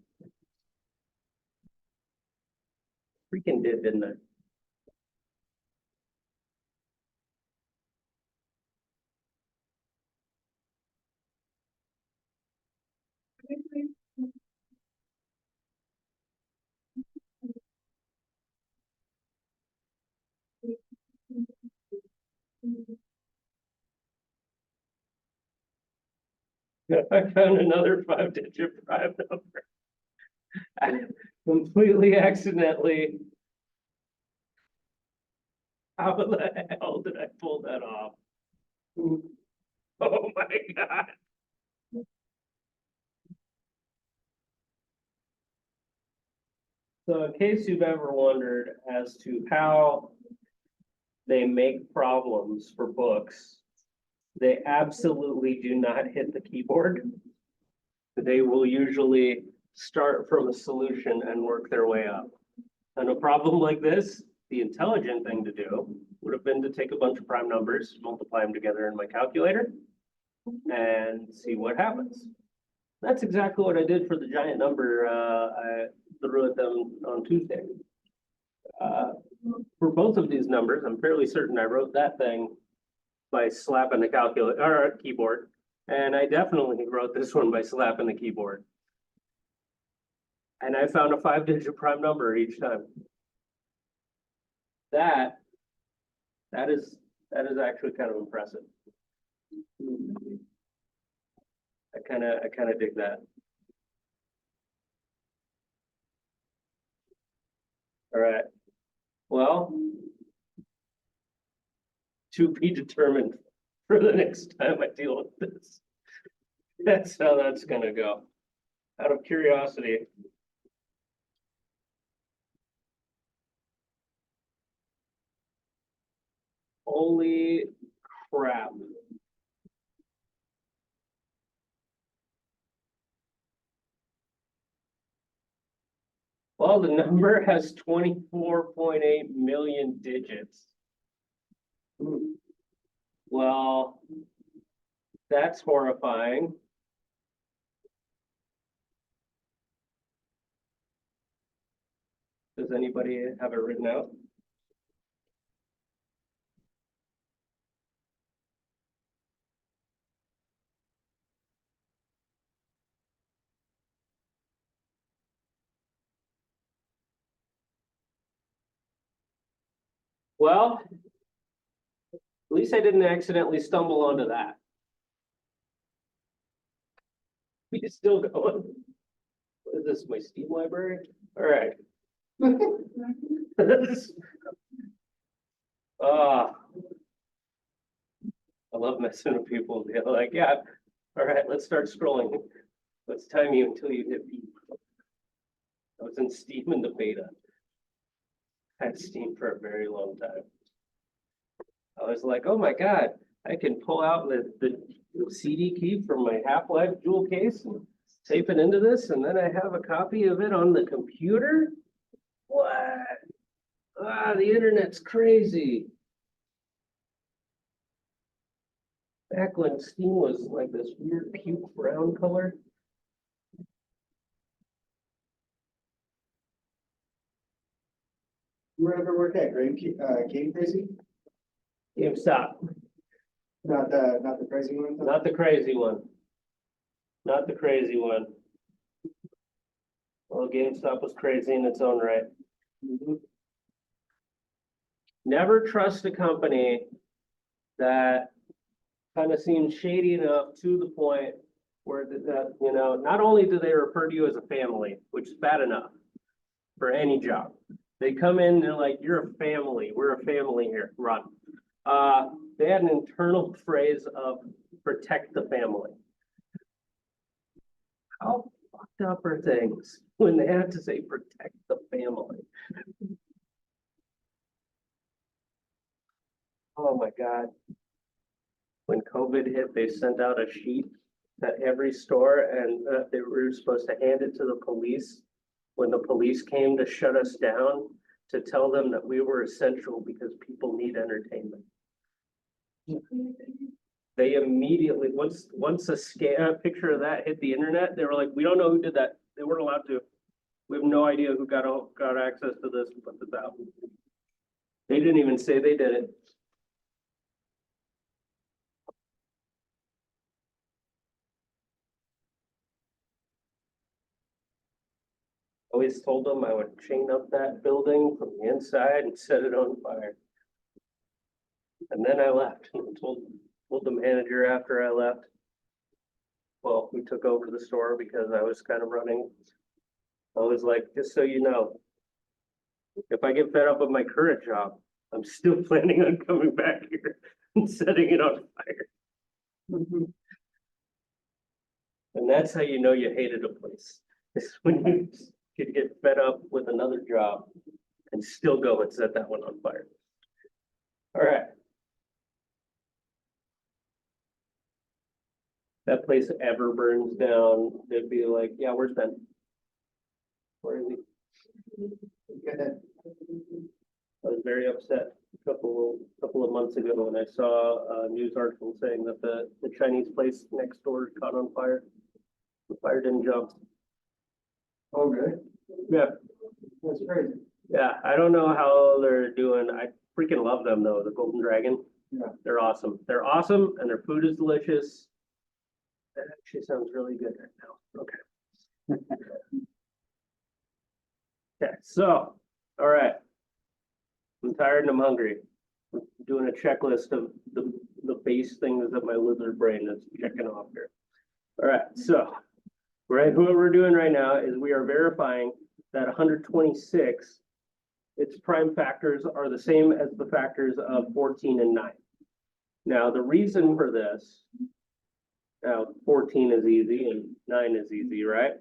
Freaking did, didn't I? I found another 5-digit prime number. I completely accidentally. How the hell did I pull that off? Oh my God. So in case you've ever wondered as to how they make problems for books, they absolutely do not hit the keyboard. They will usually start from a solution and work their way up. And a problem like this, the intelligent thing to do would have been to take a bunch of prime numbers, multiply them together in my calculator, and see what happens. That's exactly what I did for the giant number I threw at them on Tuesday. For both of these numbers, I'm fairly certain I wrote that thing by slapping the calculator or keyboard, and I definitely wrote this one by slapping the keyboard. And I found a 5-digit prime number each time. That is actually kind of impressive. I kind of dig that. All right. Well, to be determined for the next time I deal with this. That's how that's gonna go. Out of curiosity. Holy crap. Well, the number has 24.8 million digits. Well, that's horrifying. Does anybody have it written out? Well, at least I didn't accidentally stumble onto that. We still going. What is this, my Steam library? All right. Ah, I love messing with people. They're like, yeah, all right, let's start scrolling. Let's time you until you hit beep. I was in Steam in the beta. I had Steam for a very long time. I was like, oh my God, I can pull out the CD key from my Half-Life jewel case and tape it into this, and then I have a copy of it on the computer? What? Ah, the internet's crazy. Back when Steam was like this weird puke brown color. You ever work at Game Crazy? GameStop, Not the crazy one? not the crazy one. Not the crazy one. Well, GameStop was crazy in its own right. Mhm. Never trust a company that kind of seems shady enough to the point where that, you know, not only do they refer to you as a family, which is bad enough for any job. They come in and they're like, you're a family. We're a family here. Run. They had an internal phrase of protect the family. How fucked upper things when they have to say protect the family. Oh my God. When COVID hit, they sent out a sheet at every store and they were supposed to hand it to the police. When the police came to shut us down, to tell them that we were essential because people need entertainment. They immediately, once a picture of that hit the internet, they were like, we don't know who did that. They weren't allowed to. We have no idea who got access to this and put this out. They didn't even say they did it. Always told them I would chain up that building from the inside and set it on fire. And then I left and told the manager after I left. Well, we took over the store because I was kind of running. I was like, just so you know, if I get fed up with my current job, I'm still planning on coming back here and setting it on fire. And that's how you know you hated a place. Is when you could get fed up with another job and still go and set that one on fire. All right. That place ever burns down, they'd be like, yeah, where's Ben? Where is he? I was very upset a couple of months ago when I saw a news article saying that the Chinese place next door caught on fire. The fire didn't jump. Oh, really? Yeah, That's crazy. yeah, I don't know how they're doing. I freaking love them though, the Golden Dragon. Yeah. They're awesome. They're awesome and their food is delicious. That actually sounds really good right now. Okay. Okay, so, all right. I'm tired and I'm hungry. I'm doing a checklist of the base things that my lizard brain is checking off here. All right, so, right, what we're doing right now is we are verifying that 126, its prime factors are the same as the factors of 14 and 9. Now, the reason for this, now 14 is easy and 9 is easy, right?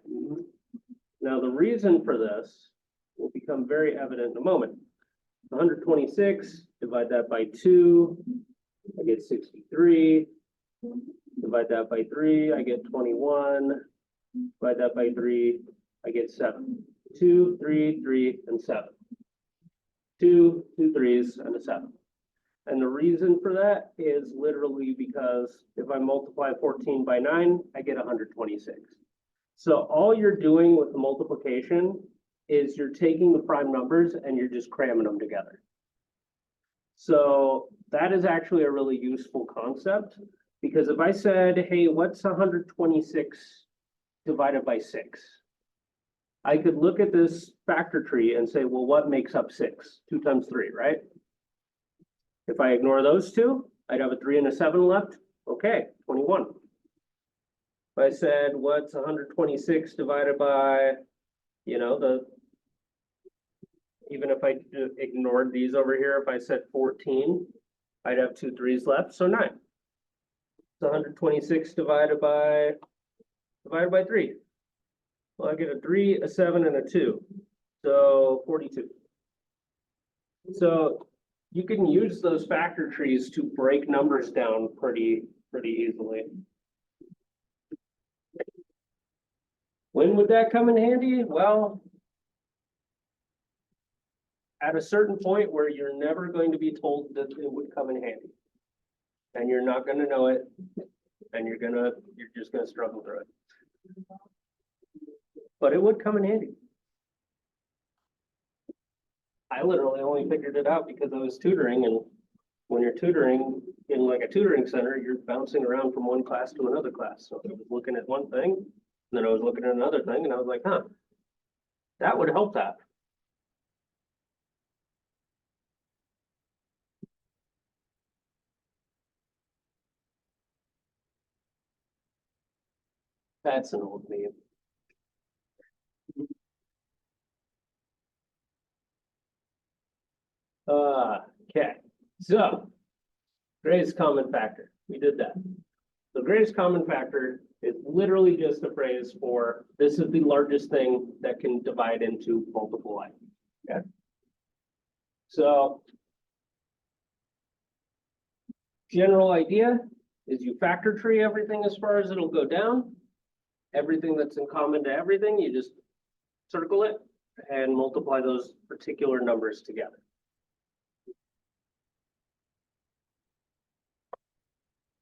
Now, the reason for this will become very evident in a moment. 126, divide that by 2, I get 63. Divide that by 3, I get 21. Divide that by 3, I get 7. 2, 3, 3, and 7. 2 3s, and a 7. And the reason for that is literally because if I multiply 14 by 9, I get 126. So all you're doing with the multiplication is you're taking the prime numbers and you're just cramming them together. So that is actually a really useful concept because if I said, hey, what's 126 divided by 6? I could look at this factor tree and say, well, what makes up 6? 2 times 3, right? If I ignore those two, I'd have a 3 and a 7 left. Okay, 21. If I said, what's 126 divided by, you know, even if I ignored these over here, if I said 14, I'd have 2 3s left, so 9. So 126 divided by 3. Well, I get a 3, a 7, and a 2. So 42. So you can use those factor trees to break numbers down pretty easily. When would that come in handy? Well, at a certain point where you're never going to be told that it would come in handy. And you're not going to know it, and you're just gonna struggle through it. But it would come in handy. I literally only figured it out because I was tutoring, and when you're tutoring in like a tutoring center, you're bouncing around from one class to another class. So I was looking at one thing, and then I was looking at another thing, and I was like, huh, that would help that. That's an old meme. Okay, so greatest common factor. We did that. The greatest common factor is literally just a phrase for, this is the largest thing that can divide into multiple items, okay? So general idea is you factor tree everything as far as it'll go down. Everything that's in common to everything, you just circle it and multiply those particular numbers together.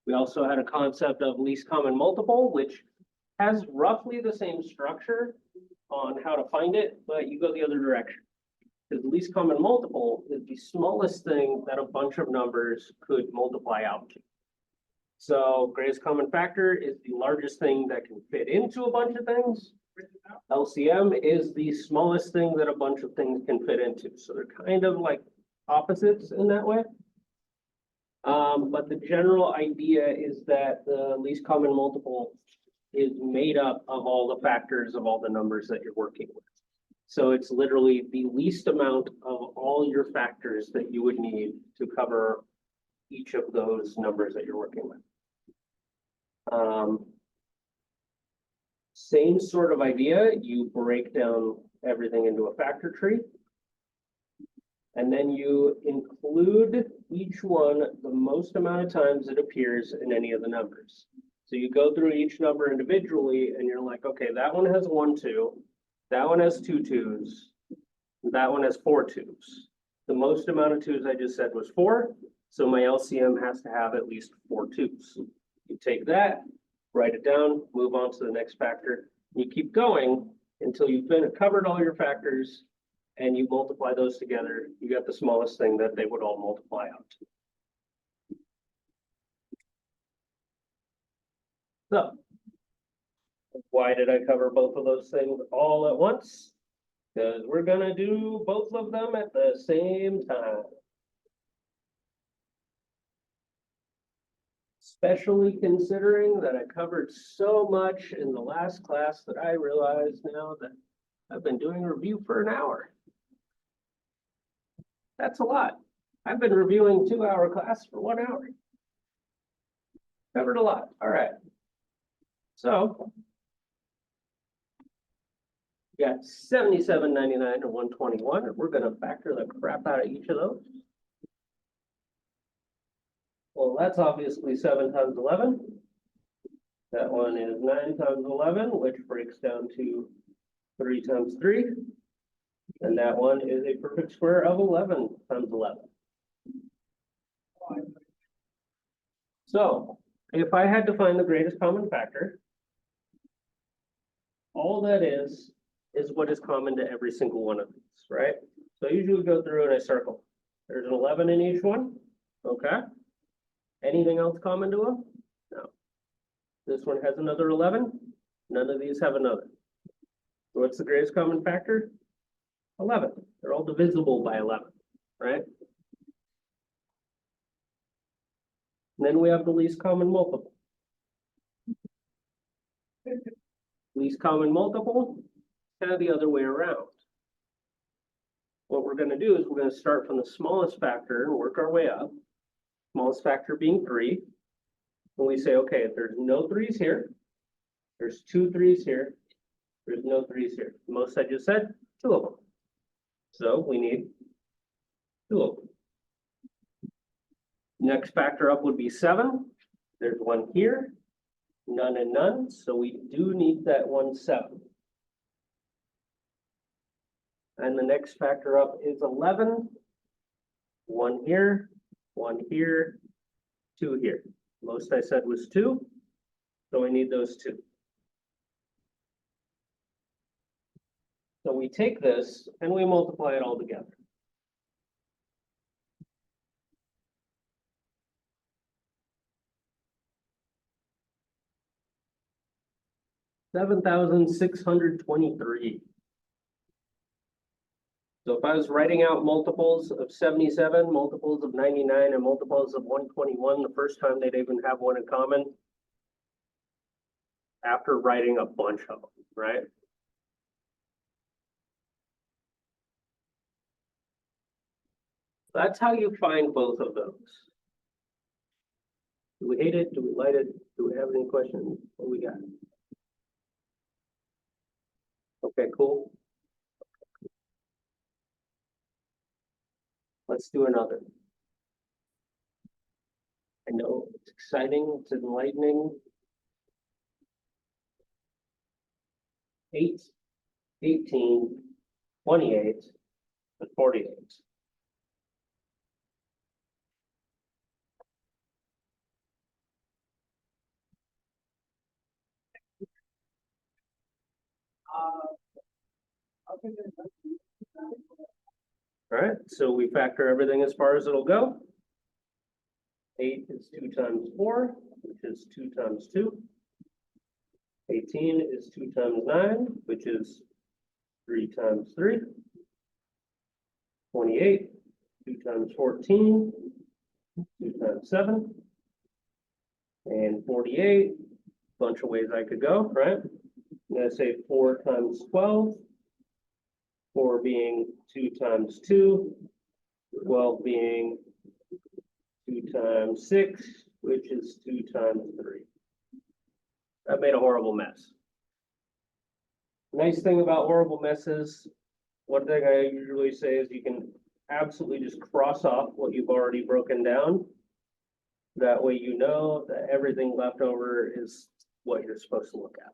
We also had a concept of least common multiple, which has roughly the same structure on how to find it, but you go the other direction. Because the least common multiple is the smallest thing that a bunch of numbers could multiply out to. So greatest common factor is the largest thing that can fit into a bunch of things. LCM is the smallest thing that a bunch of things can fit into. So they're kind of like opposites in that way. But the general idea is that the least common multiple is made up of all the factors of all the numbers that you're working with. So it's literally the least amount of all your factors that you would need to cover each of those numbers that you're working with. Same sort of idea, you break down everything into a factor tree. And then you include each one the most amount of times it appears in any of the numbers. So you go through each number individually and you're like, okay, that one has 1 2, that one has 2 2s, that one has 4 2s. The most amount of 2s I just said was 4, so my LCM has to have at least 4 2s. You take that, write it down, move on to the next factor. You keep going until you've covered all your factors and you multiply those together. You got the smallest thing that they would all multiply out to. So why did I cover both of those things all at once? Because we're gonna do both of them at the same time. Especially considering that I covered so much in the last class that I realize now that I've been doing a review for an hour. That's a lot. I've been reviewing 2-hour class for 1 hour. Covered a lot. All right. So we got 77.99 and 121. We're going to factor the crap out of each of those. Well, that's obviously 7 times 11. That one is 9 times 11, which breaks down to 3 times 3. And that one is a perfect square of 11 times 11. So if I had to find the greatest common factor, all that is what is common to every single one of these, right? So I usually go through and I circle. There's an 11 in each one. Okay. Anything else common to them? No. This one has another 11. None of these have another. So what's the greatest common factor? 11. They're all divisible by 11, right? And then we have the least common multiple. Least common multiple, kind of the other way around. What we're going to do is we're going to start from the smallest factor and work our way up. Smallest factor being 3. And we say, okay, if there's no 3s here, there's 2 3s here, there's no 3s here. Most I just said, 2 of them. So we need 2 of them. Next factor up would be 7. There's 1 here, none and none. So we do need that 1 7. And the next factor up is 11. 1 here, 1 here, 2 here. Most I said was 2. So we need those 2. So we take this and we multiply it all together. $7,623. So if I was writing out multiples of 77, multiples of 99, and multiples of 121, the first time they'd even have one in common, after writing a bunch of them, right? That's how you find both of those. Do we hate it? Do we like it? Do we have any questions? What we got? Okay, cool. Let's do another. I know it's exciting, it's enlightening. 8, 18, 28, and 48. All right, so we factor everything as far as it'll go. 8 is 2 times 4, which is 2 times 2. 18 is 2 times 9, which is 3 times 3. 28, 2 times 14, 2 times 7. And 48, bunch of ways I could go, right? I'm gonna say 4 times 12. 4 being 2 times 2, 12 being 2 times 6, which is 2 times 3. That made a horrible mess. Nice thing about horrible messes, one thing I usually say is you can absolutely just cross off what you've already broken down. That way you know that everything left over is what you're supposed to look at.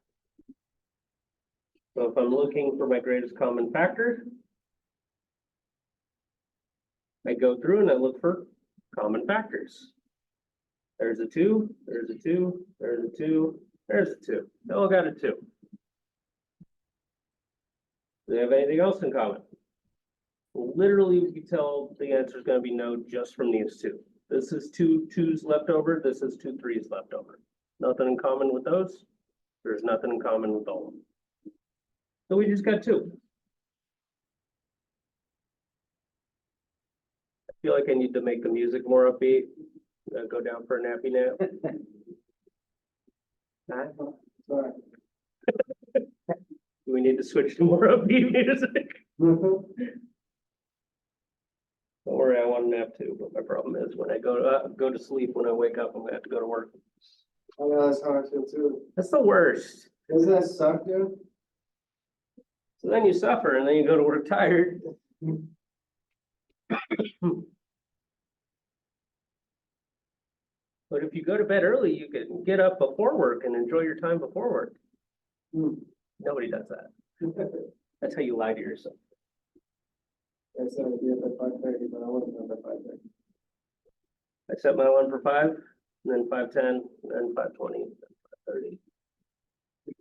So if I'm looking for my greatest common factor, I go through and I look for common factors. There's a 2, there's a 2, there's a 2, there's a 2. They all got a 2. Do they have anything else in common? Literally, we can tell the answer is going to be no just from these 2. This is 2 2s left over. This is 2 3s left over. Nothing in common with those. There's nothing in common with all of them. So we just got 2. I feel like I need to make the music more upbeat. Go down for a nappy nap. Huh? Sorry. Do we need to switch to more upbeat music? Don't worry, I want to nap too, but my problem is when I go to sleep, when I wake up, I'm gonna have to go to work. I know that's how I feel too. That's the worst. Doesn't that suck, dude? So then you suffer and then you go to work tired. But if you go to bed early, you can get up before work and enjoy your time before work. Nobody does that. That's how you lie to yourself. I said I'd be up at 5:30, but I wasn't up at 5:30. I set my alarm for 5, and then 5:10, and then 5:20, and then 5:30.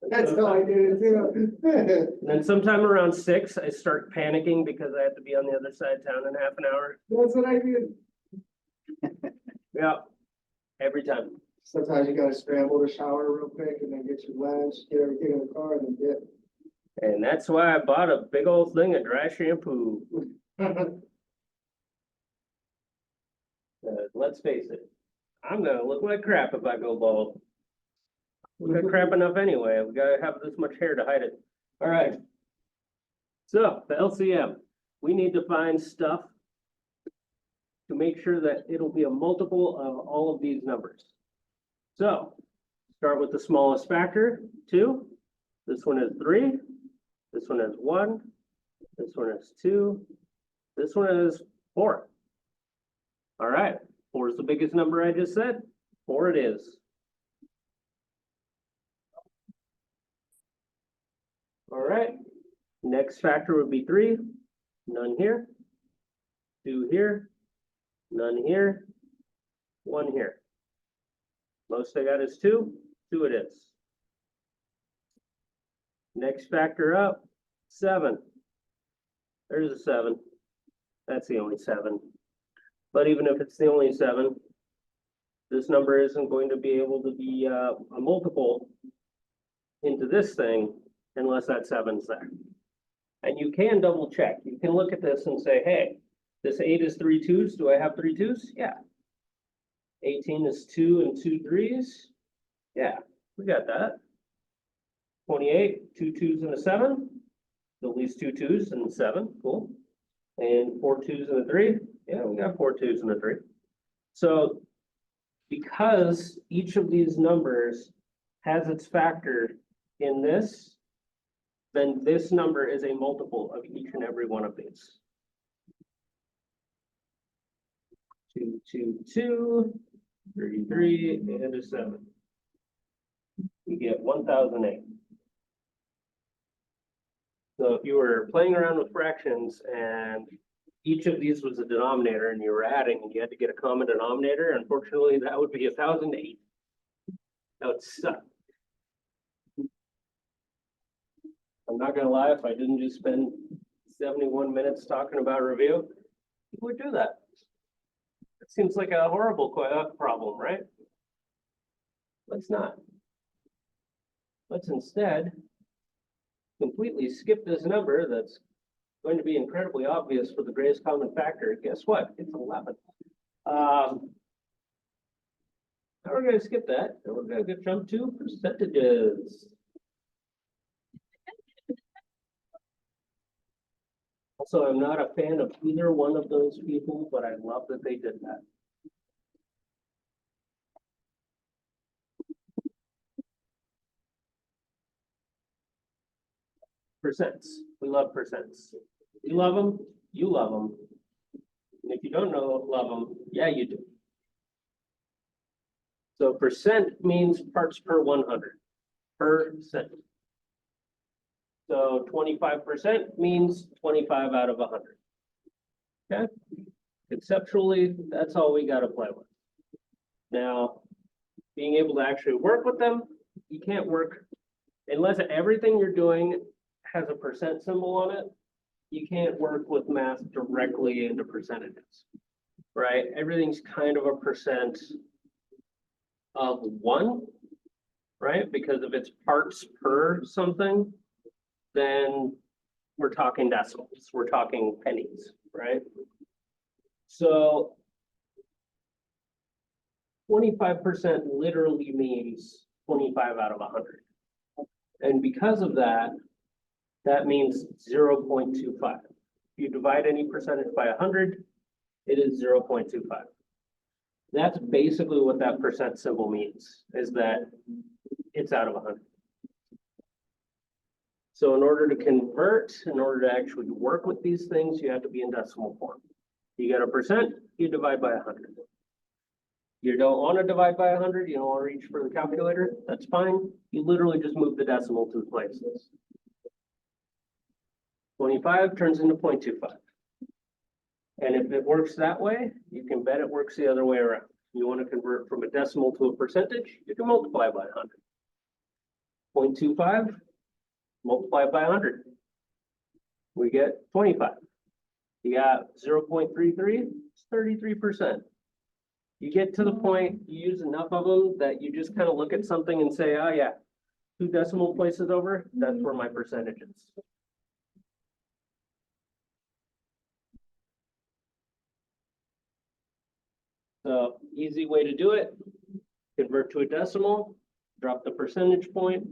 That's how I did it too. And then sometime around 6, I start panicking because I have to be on the other side of town in half an hour. That's what I did. Yeah, every time. Sometimes you gotta scramble to shower real quick and then get your lunch, get everything in the car and then get. And that's why I bought a big old thing of dry shampoo. Let's face it, I'm gonna look like crap if I go bald. We got crap enough anyway. We gotta have this much hair to hide it. All right. So the LCM, we need to find stuff to make sure that it'll be a multiple of all of these numbers. So start with the smallest factor, 2. This one is 3. This one is 1. This one is 2. This one is 4. All right, 4 is the biggest number I just said. 4 it is. All right, next factor would be 3. None here. 2 here. None here. 1 here. Most I got is 2. 2 it is. Next factor up, 7. There's a 7. That's the only 7. But even if it's the only 7, this number isn't going to be able to be a multiple into this thing unless that 7's there. And you can double check. You can look at this and say, hey, this 8 is 3 2s. Do I have 3 2s? Yeah. 18 is 2 and 2 3s. Yeah, we got that. 28, 2 2s and a 7. At least 2 2s and 7. Cool. And 4 2s and a 3. Yeah, we got 4 2s and a 3. So because each of these numbers has its factor in this, then this number is a multiple of each and every one of these. 2, 2, 2, 33, and a 7. You get 1008. So if you were playing around with fractions and each of these was a denominator and you were adding and you had to get a common denominator, unfortunately, that would be 1008. That would suck. I'm not gonna lie, if I didn't just spend 71 minutes talking about review, who would do that? It seems like a horrible problem, right? Let's not. Let's instead completely skip this number that's going to be incredibly obvious for the greatest common factor. Guess what? It's 11. Now we're going to skip that, and we're going to jump to percentages. Also, I'm not a fan of either one of those people, but I love that they did that. Percents. We love percents. We love them. You love them. And if you don't love them, yeah, you do. So percent means parts per 100. Percent. So 25% means 25 out of 100. Okay? Conceptually, that's all we got to play with. Now, being able to actually work with them, you can't work unless everything you're doing has a percent symbol on it. You can't work with math directly into percentages, right? Everything's kind of a percent of 1, right? Because if it's parts per something, then we're talking decimals, we're talking pennies, right? So 25% literally means 25 out of 100. And because of that, that means 0.25. If you divide any percentage by 100, it is 0.25. That's basically what that percent symbol means, is that it's out of 100. So in order to convert, in order to actually work with these things, you have to be in decimal form. You get a percent, you divide by 100. You don't want to divide by 100, you don't want to reach for the calculator, that's fine. You literally just move the decimal to the places. 25 turns into 0.25. And if it works that way, you can bet it works the other way around. You want to convert from a decimal to a percentage, you can multiply by 100. 0.25, multiply by 100. We get 25. You got 0.33, it's 33%. You get to the point, you use enough of them that you just kind of look at something and say, oh yeah, 2 decimal places over, that's where my percentage is. So easy way to do it, convert to a decimal, drop the percentage point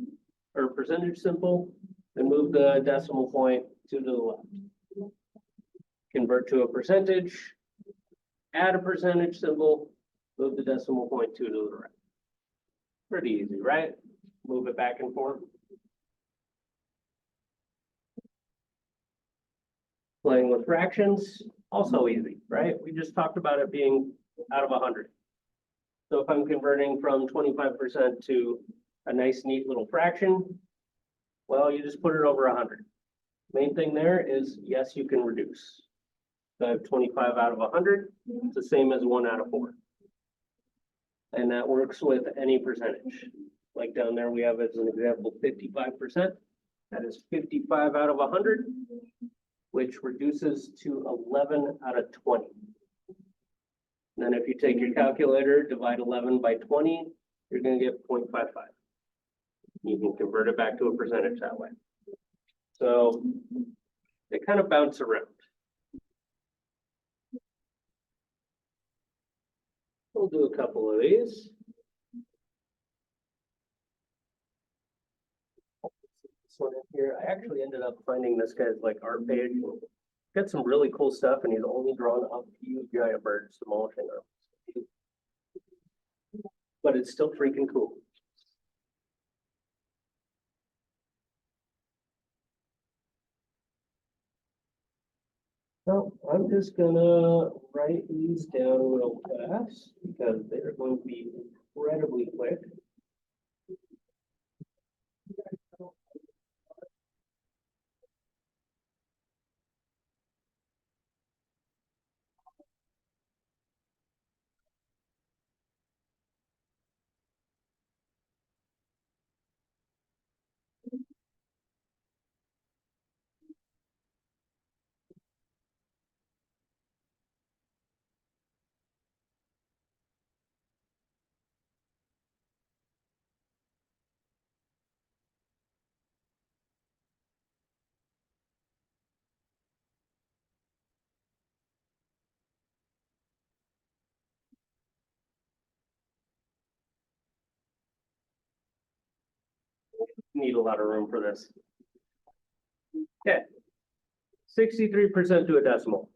or percentage symbol, and move the decimal point to the left. Convert to a percentage, add a percentage symbol, move the decimal point to the right. Pretty easy, right? Move it back and forth. Playing with fractions, also easy, right? We just talked about it being out of 100. So if I'm converting from 25% to a nice, neat little fraction, well, you just put it over 100. Main thing there is, yes, you can reduce. So I have 25 out of 100, it's the same as 1 out of 4. And that works with any percentage. Like down there, we have as an example, 55%. That is 55 out of 100, which reduces to 11 out of 20. And then if you take your calculator, divide 11 by 20, you're going to get 0.55. You can convert it back to a percentage that way. So they kind of bounce around. We'll do a couple of these. This one in here, I actually ended up finding this guy's like art page. Got some really cool stuff, and he's only drawn up huge giant birds demolishing them. but it's still freaking cool. So I'm just gonna write these down real fast because they're going to be incredibly quick. Need a lot of room for this. Okay. 63% to a decimal.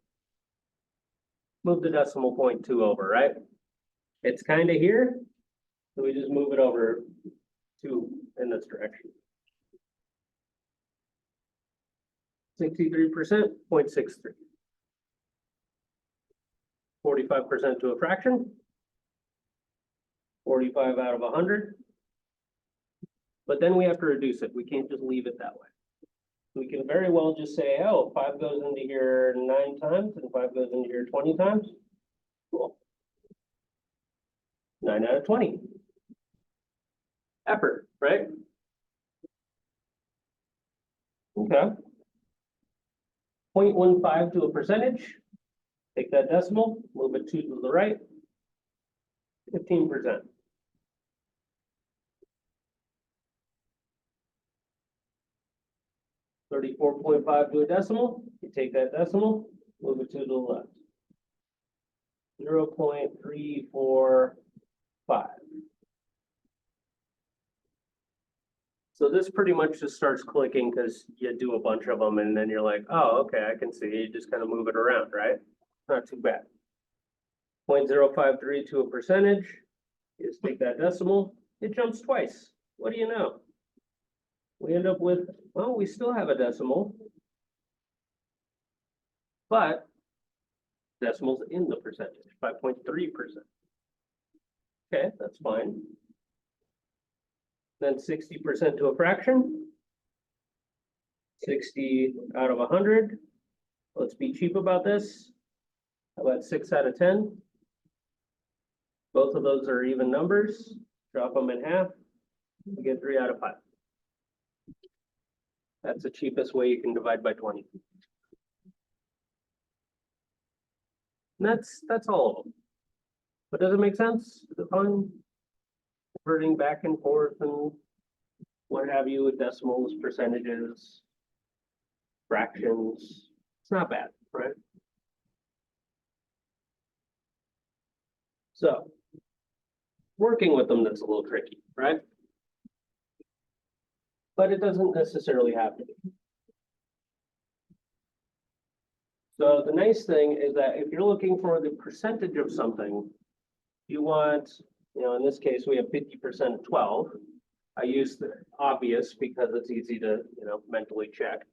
Move the decimal point 2 over, right? It's kind of here, so we just move it over 2 in this direction. 63%, 0.63. 45% to a fraction. 45 out of 100. But then we have to reduce it. We can't just leave it that way. We can very well just say, oh, 5 goes into here 9 times and 5 goes into here 20 times. Cool. 9 out of 20. Effort, right? Okay. 0.15 to a percentage. Take that decimal, move it 2 to the right. 15%. 34.5 to a decimal. You take that decimal, move it 2 to the left. 0.345. So this pretty much just starts clicking because you do a bunch of them and then you're like, oh, okay, I can see. You just kind of move it around, right? Not too bad. 0.053 to a percentage. You just take that decimal, it jumps twice. What do you know? We end up with, well, we still have a decimal, but decimals in the percentage, 5.3%. Okay, that's fine. Then 60% to a fraction. 60 out of 100. Let's be cheap about this. How about 6 out of 10? Both of those are even numbers. Drop them in half. You get 3 out of 5. That's the cheapest way you can divide by 20. And that's all of them. But does it make sense? Is it fun? Converting back and forth and what have you with decimals, percentages, fractions. It's not bad, right? So working with them, that's a little tricky, right? But it doesn't necessarily have to be. So the nice thing is that if you're looking for the percentage of something, you want, in this case, we have 50% of 12. I use the obvious because it's easy to, mentally check.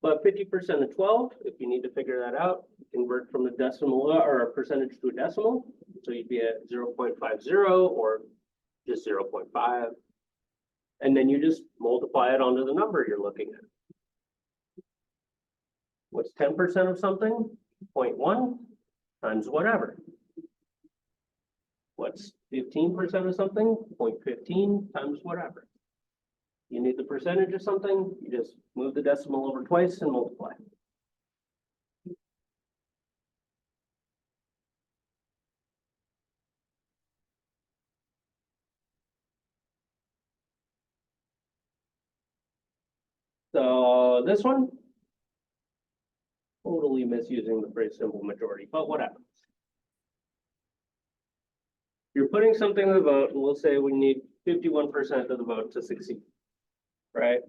But 50% of 12, if you need to figure that out, convert from the decimal or a percentage to a decimal. So you'd be at 0.50 or just 0.5. And then you just multiply it onto the number you're looking at. What's 10% of something? 0.1 times whatever. What's 15% of something? 0.15 times whatever. You need the percentage of something, you just move the decimal over twice and multiply. So this one, totally misusing the phrase simple majority, but what happens? You're putting something to the vote, and we'll say we need 51% of the vote to succeed, right?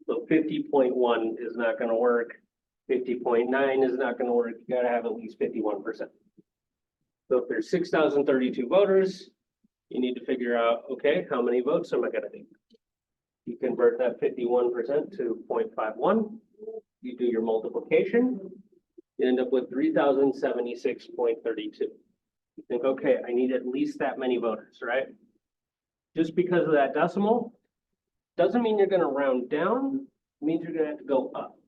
So 50.1 is not going to work. 50.9 is not going to work. You got to have at least 51%. So if there's 6,032 voters, You need to figure out, okay, how many votes am I gonna need? You convert that 51% to 0.51. You do your multiplication, you end up with 3,076.32. You think, okay, I need at least that many voters, right? Just because of that decimal, doesn't mean you're gonna round down, it means you're gonna have to go up.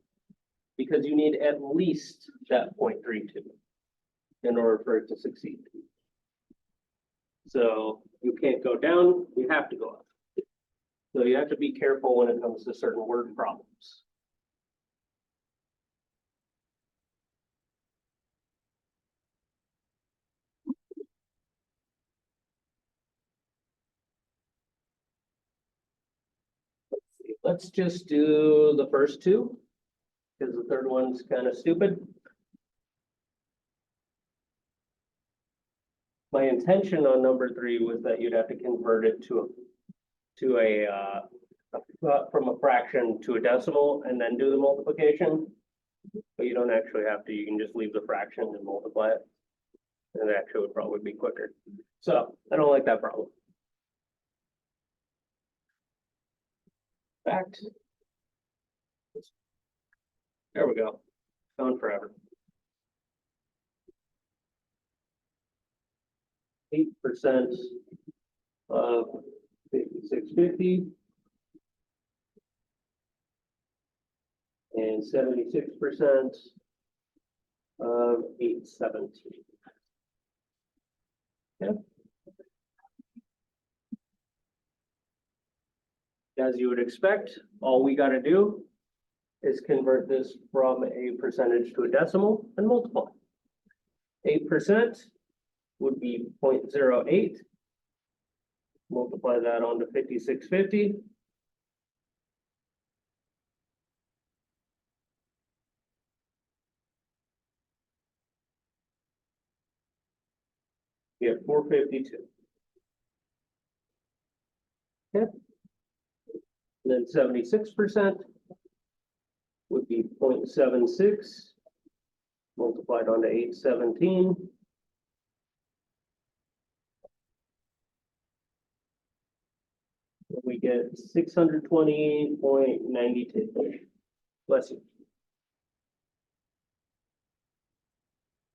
Because you need at least that 0.32 in order for it to succeed. So you can't go down, you have to go up. So you have to be careful when it comes to certain word problems. Let's just do the first two, because the third one's kind of stupid. My intention on number 3 was that you'd have to convert it to a from a fraction to a decimal and then do the multiplication. But you don't actually have to, you can just leave the fraction and multiply it. And it actually would probably be quicker. So I don't like that problem. Fact. There we go. Gone forever. 8% of 5650 and 76% of 817. Okay. As you would expect, all we got to do is convert this from a percentage to a decimal and multiply. 8% would be 0.08. Multiply that onto 5650. You get 452. Okay. And then 76% would be 0.76 multiplied onto 817. We get 620.92. Bless you.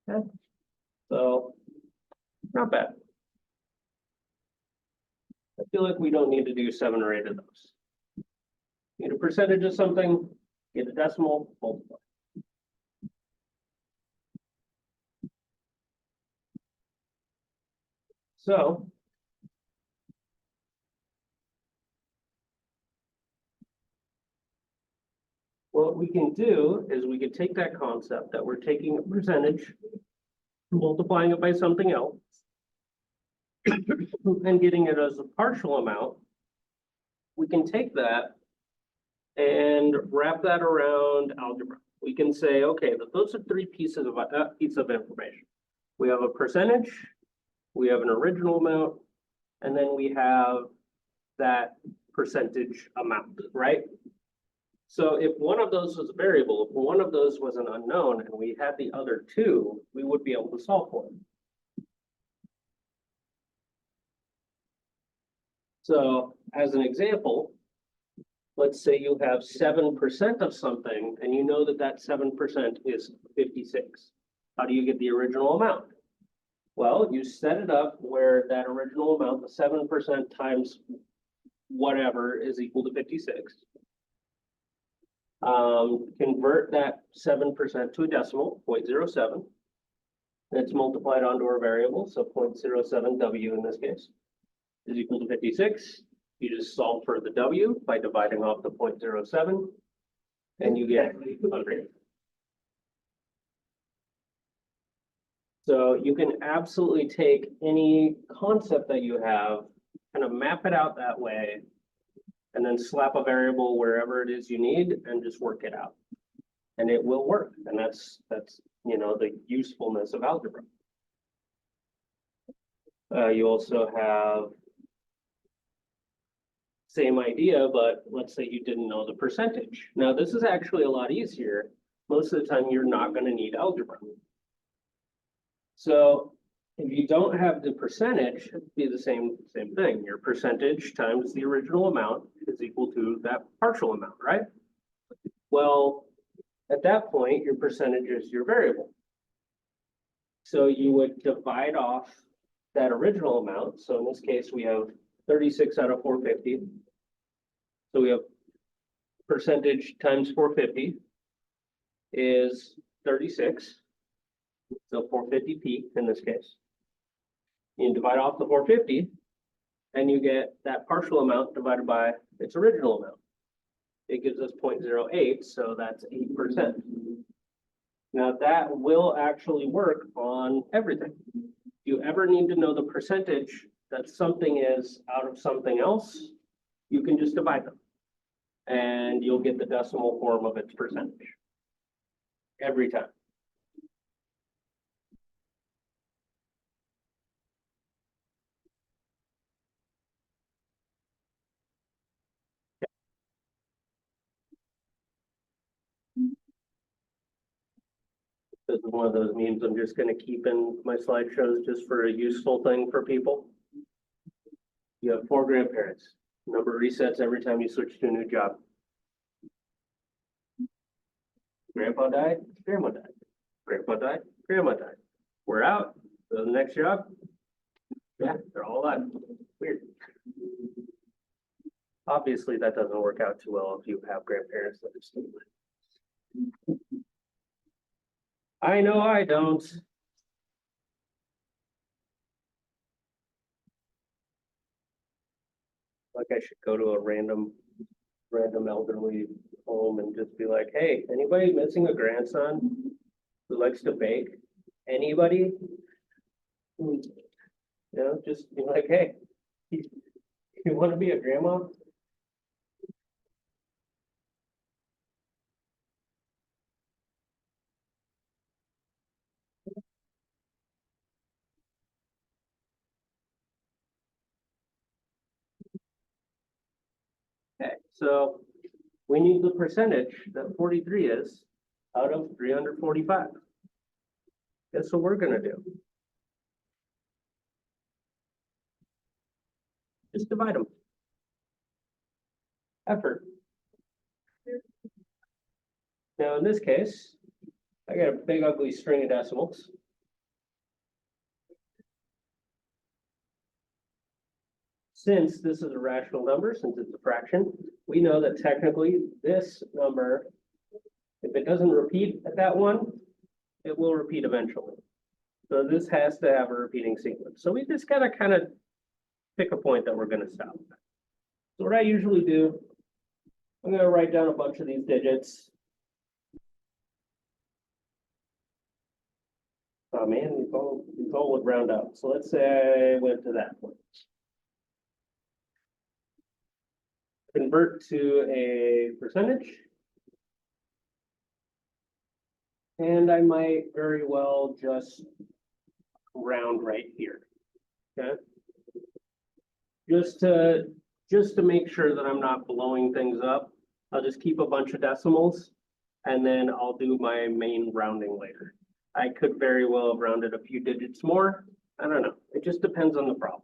Okay. So not bad. I feel like we don't need to do 7 or 8 of those. Get a percentage of something, get a decimal, multiply. So what we can do is we could take that concept that we're taking a percentage, multiplying it by something else, and getting it as a partial amount. We can take that and wrap that around algebra. We can say, okay, those are 3 pieces of information. We have a percentage, we have an original amount, and then we have that percentage amount, right? So if one of those was a variable, if one of those was an unknown and we had the other 2, we would be able to solve for it. So as an example, let's say you have 7% of something and you know that that 7% is 56. How do you get the original amount? Well, you set it up where that original amount, the 7% times whatever is equal to 56. Convert that 7% to a decimal, 0.07. It's multiplied onto our variable, so 0.07 W in this case is equal to 56. You just solve for the W by dividing off the 0.07, and you get 100. So you can absolutely take any concept that you have, kind of map it out that way, and then slap a variable wherever it is you need and just work it out. And it will work. And that's you know, the usefulness of algebra. You also have same idea, but let's say you didn't know the percentage. Now this is actually a lot easier. Most of the time you're not going to need algebra. So If you don't have the percentage, it'd be the same thing. Your percentage times the original amount is equal to that partial amount, right? Well, at that point, your percentage is your variable. So you would divide off that original amount. So in this case, we have 36 out of 450. So we have percentage times 450 is 36. So 450p in this case. You divide off the 450 and you get that partial amount divided by its original amount. It gives us 0.08, so that's 8%. Now that will actually work on everything. If you ever need to know the percentage that something is out of something else, you can just divide them. And you'll get the decimal form of its percentage. Every time. This is one of those memes I'm just gonna keep in my slideshows just for a useful thing for people. You have 4 grandparents. Number resets every time you switch to a new job. Grandpa died, grandma died. Grandpa died, grandma died. We're out, go to the next job. Yeah, they're all alive. Weird. Obviously, that doesn't work out too well if you have grandparents that are still living. I know I don't. Like I should go to a random elderly home and just be like, hey, anybody missing a grandson who likes to bake? Anybody? You know, just be like, hey, you want to be a grandma? Okay, so we need the percentage that 43 is out of 345. Guess what we're gonna do? Just divide them. Effort. Now in this case, I got a big ugly string of decimals. Since this is a rational number, since it's a fraction, we know that technically this number, if it doesn't repeat at that one, it will repeat eventually. So this has to have a repeating sequence. So we just gotta kind of pick a point that we're gonna stop. So what I usually do, I'm gonna write down a bunch of these digits. Oh man, these all would round up. So let's say I went to that point. Convert to a percentage. And I might very well just round right here. Okay. Just to make sure that I'm not blowing things up, I'll just keep a bunch of decimals and then I'll do my main rounding later. I could very well have rounded a few digits more. I don't know. It just depends on the problem.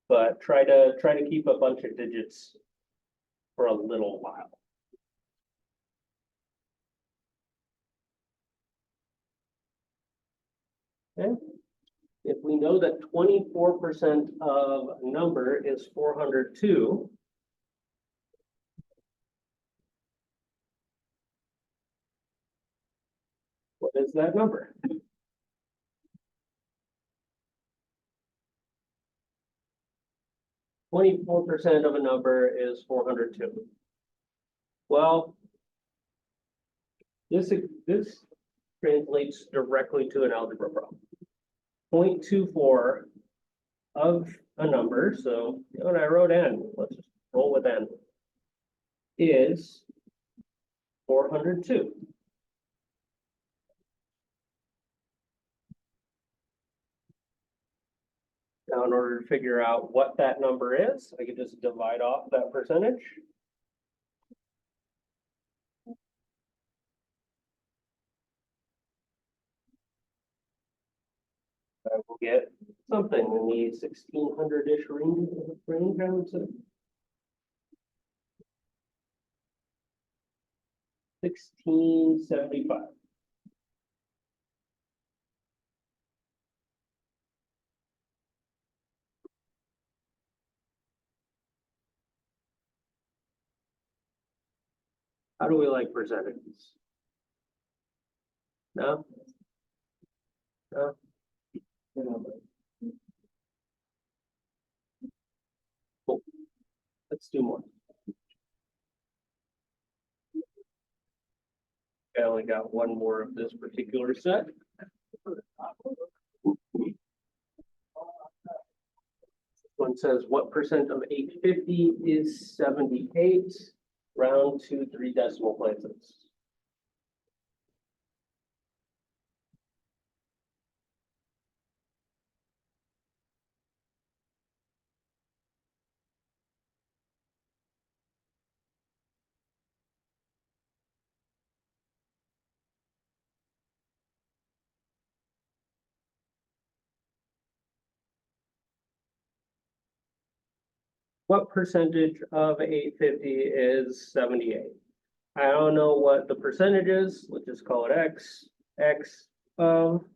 But try to keep a bunch of digits for a little while. Okay. If we know that 24% of a number is 402, what is that number? 24% of a number is 402. Well, this translates directly to an algebra problem. 0.24 of a number, so when I wrote n, let's just roll with n, is 402. Now, in order to figure out what that number is, I could just divide off that percentage. I will get something in the 1600-ish range, I would say. 1675. How do we like percentages? No? No? You know, Cool. Let's do more. I only got one more of this particular set. One says, what percent of 850 is 78? Round to 3 decimal places. What percentage of 850 is 78? I don't know what the percentage is. Let's just call it X. X of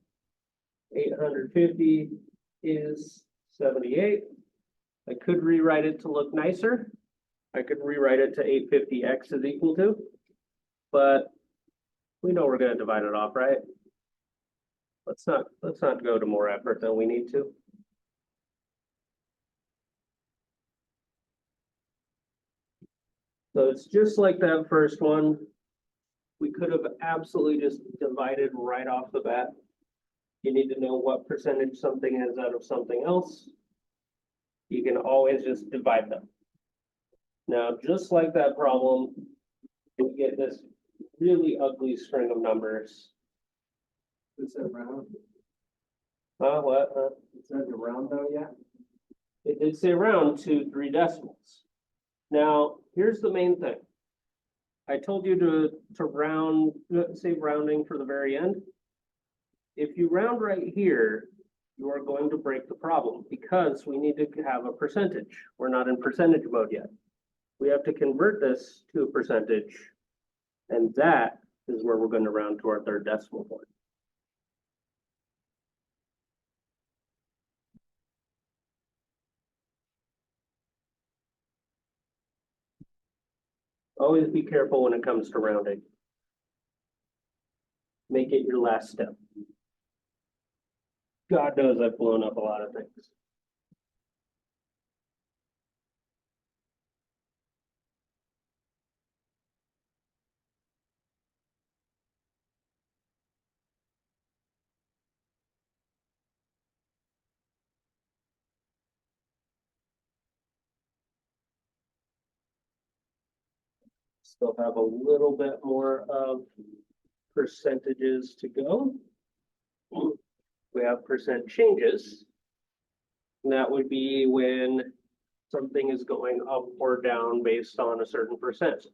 850 is 78. I could rewrite it to look nicer. I could rewrite it to 850 X is equal to, but we know we're gonna divide it off, right? Let's not go to more effort than we need to. So it's just like that first one. We could have absolutely just divided right off the bat. You need to know what percentage something is out of something else. You can always just divide them. Now, just like that problem, we get this really ugly string of numbers. is that round? What? Is that the round though yet? It did say round to 3 decimals. Now, here's the main thing. I told you to round, save rounding for the very end. If you round right here, you are going to break the problem because we need to have a percentage. We're not in percentage mode yet. We have to convert this to a percentage, and that is where we're going to round to our 3rd decimal point. Always be careful when it comes to rounding. Make it your last step. God knows I've blown up a lot of things. Still have a little bit more of percentages to go. We have percent changes. And that would be when something is going up or down based on a certain percent.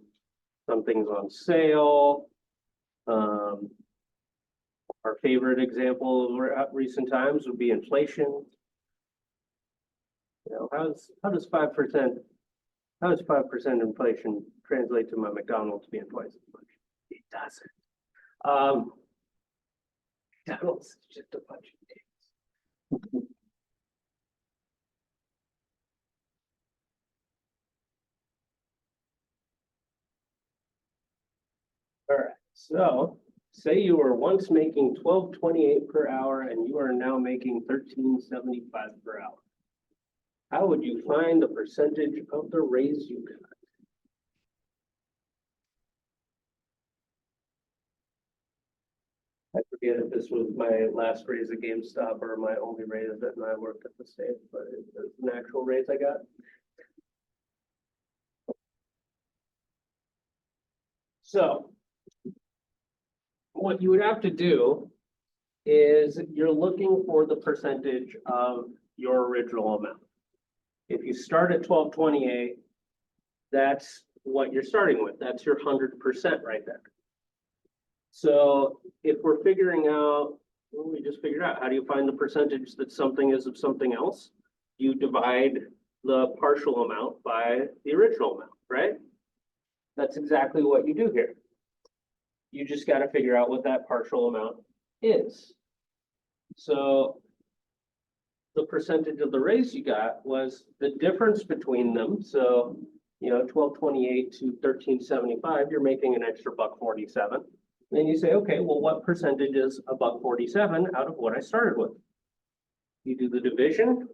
Something's on sale. Our favorite example of recent times would be inflation. You know, how does 5% inflation translate to my McDonald's being twice as much? It doesn't. McDonald's is just a bunch of things. All right, so say you were once making $12.28 per hour and you are now making $13.75 per hour. How would you find the percentage of the raise you got? I forget if this was my last raise at GameStop or my only raise that I worked at the state, but it was an actual raise I got. So what you would have to do is you're looking for the percentage of your original amount. If you start at 12.28, that's what you're starting with. That's your 100% right there. So if we're figuring out Well, we just figured out, how do you find the percentage that something is of something else? You divide the partial amount by the original amount, right? That's exactly what you do here. You just got to figure out what that partial amount is. So the percentage of the raise you got was the difference between them. So, 1228 to 1375, you're making an extra $1.47. Then you say, okay, well, what percentage is a $1.47 out of what I started with? You do the division,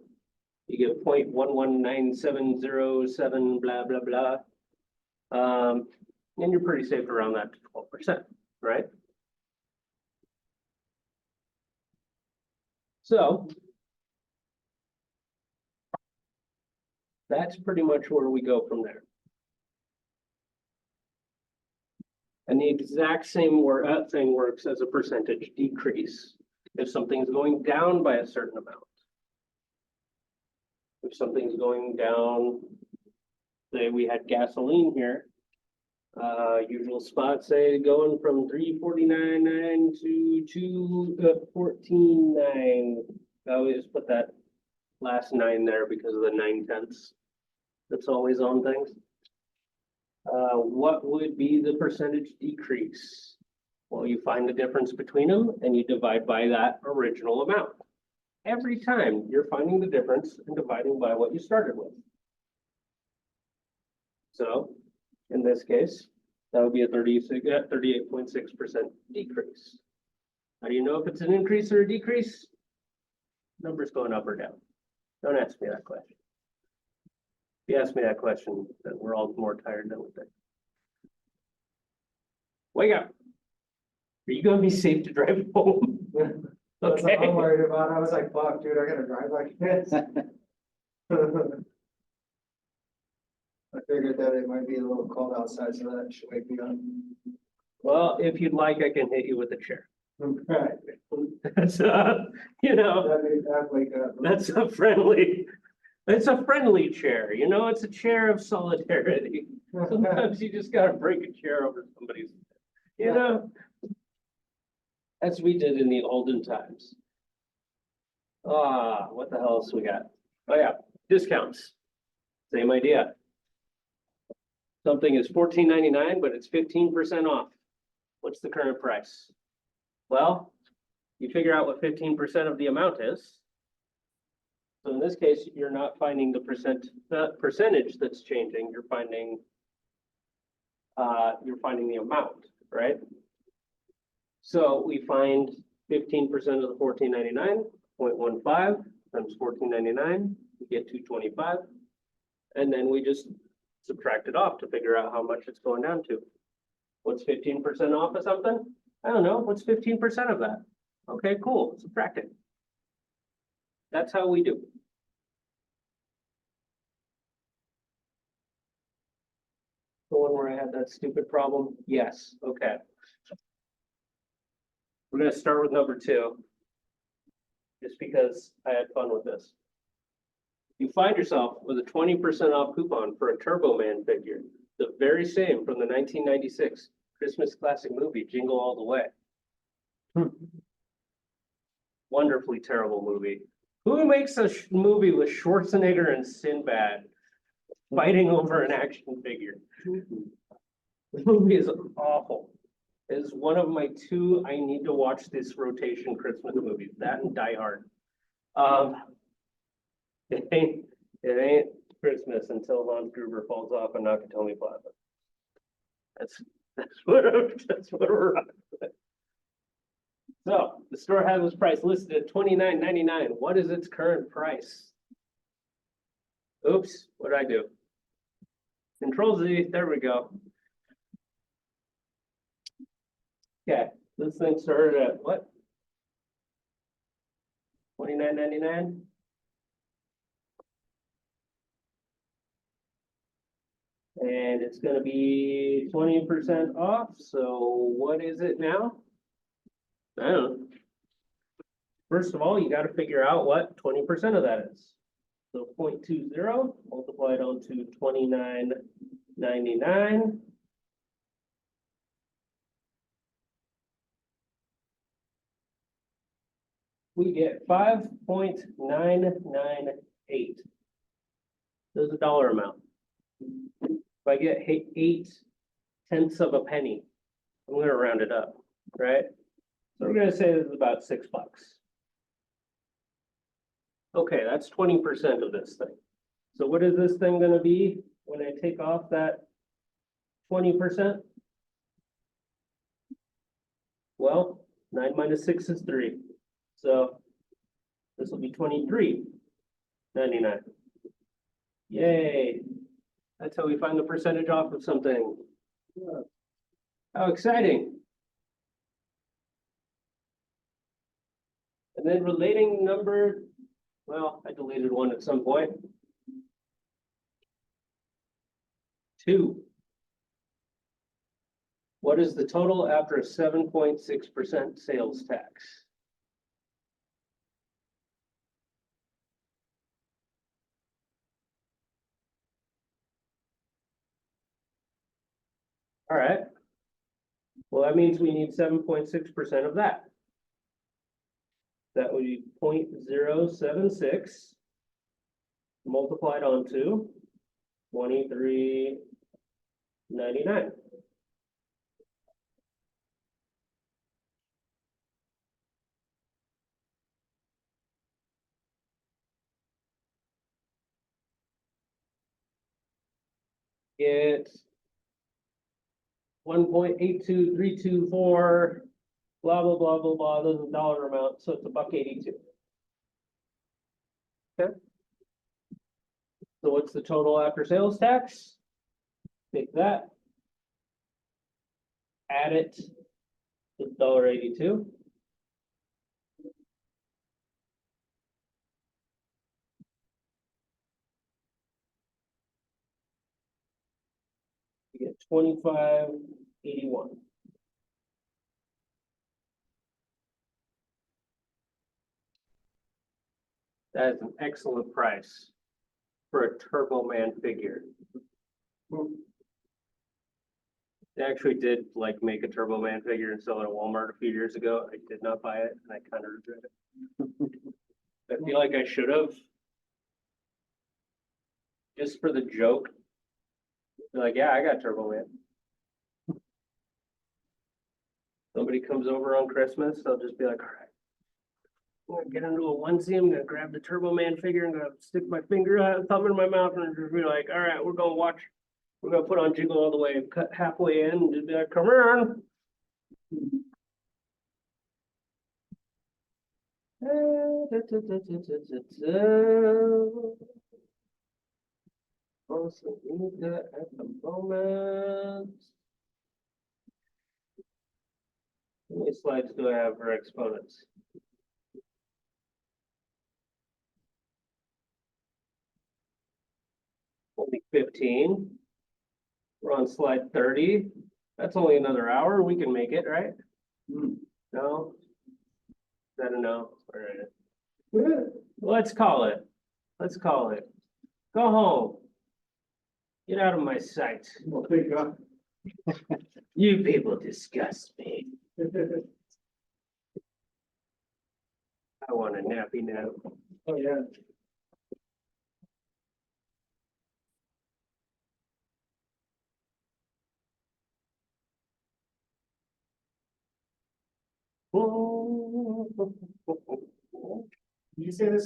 you get 0.119707, blah, blah, blah. And you're pretty safe around that to 12%, right? So that's pretty much where we go from there. And the exact same thing works as a percentage decrease. If something's going down by a certain amount. If something's going down, say we had gasoline here, usual spot, say going from 349.9 to 214.9. I always put that last 9 there because of the 9/10. That's always on things. What would be the percentage decrease? Well, you find the difference between them and you divide by that original amount. Every time you're finding the difference and dividing by what you started with. So in this case, that would be a 38.6% decrease. How do you know if it's an increase or a decrease? Numbers going up or down. Don't ask me that question. If you ask me that question, then we're all more tired than we think. Wake up. Are you gonna be safe to drive home? That's what Okay. I'm worried about. I was like, fuck, dude, I gotta drive like this. I figured that it might be a little cold outside, so that should wake me up. Well, if you'd like, I can hit you with a chair. Right. That's That'd wake up. that's a friendly chair, it's a chair of solidarity. Sometimes you just gotta break a chair over somebody's, as we did in the olden times. What the hell else we got? Oh yeah, discounts. Same idea. Something is $14.99, but it's 15% off. What's the current price? Well, you figure out what 15% of the amount is. So in this case, you're not finding the percentage that's changing, you're finding the amount, right? So we find 15% of the $14.99, 0.15 times $14.99, we get $2.25. And then we just subtract it off to figure out how much it's going down to. What's 15% off of something? I don't know, what's 15% of that? Okay, cool, subtract it. That's how we do. The one where I had that stupid problem? Yes, okay. We're gonna start with number 2. Just because I had fun with this. You find yourself with a 20% off coupon for a Turbo Man figure, the very same from the 1996 Christmas classic movie, Jingle All the Way. Wonderfully terrible movie. Who makes a movie with Schwarzenegger and Sinbad fighting over an action figure? The movie is awful. It is one of my 2 I need to watch this rotation Christmas movies, that and Die Hard. It ain't Christmas until Hans Gruber falls off a Nakatomi Plaza. That's what we're on with. So the store had this price listed at $29.99. What is its current price? Oops, what did I do? Control Z, there we go. Okay, this thing started at what? $29.99. And it's gonna be 20% off, so what is it now? I don't know. First of all, you gotta figure out what 20% of that is. So 0.20 multiplied onto $29.99. we get 5.998. There's a dollar amount. If I get 8/10 of a penny, I'm gonna round it up, right? So we're gonna say this is about $6. Okay, that's 20% of this thing. So what is this thing gonna be when I take off that 20%? Well, 9 minus 6 is 3. So this will be 23.99. Yay. That's how we find the percentage off of something. How exciting. And then relating number, well, I deleted one at some point. 2. What is the total after a 7.6% sales tax? All right. Well, that means we need 7.6% of that. That would be 0.076 multiplied onto 23.99. It's 1.82324, blah, blah, blah, blah, blah, there's a dollar amount, so it's $1.82. Okay. So what's the total after sales tax? Take that. Add it to $1.82. You get 25.81. That is an excellent price for a Turbo Man figure. They actually did like make a Turbo Man figure and sell it at Walmart a few years ago. I did not buy it and I kind of regret it. I feel like I should have. Just for the joke. Be like, yeah, I got Turbo Man. Somebody comes over on Christmas, they'll just be like, all right. I'm gonna get into a onesie, I'm gonna grab the Turbo Man figure, I'm gonna stick my finger, thumb in my mouth and just be like, all right, we're gonna put on Jingle All the Way, and cut halfway in and just be like, come on. Also need that at the moment. How many slides do I have for exponents? Only 15. We're on slide 30. That's only another hour. We can make it, right? No? Is that a no? All right. Let's call it. Let's call it. Go home. Get out of my sight. Well, thank God. You people disgust me. I want a nappy nap. Oh, yeah. Did you say this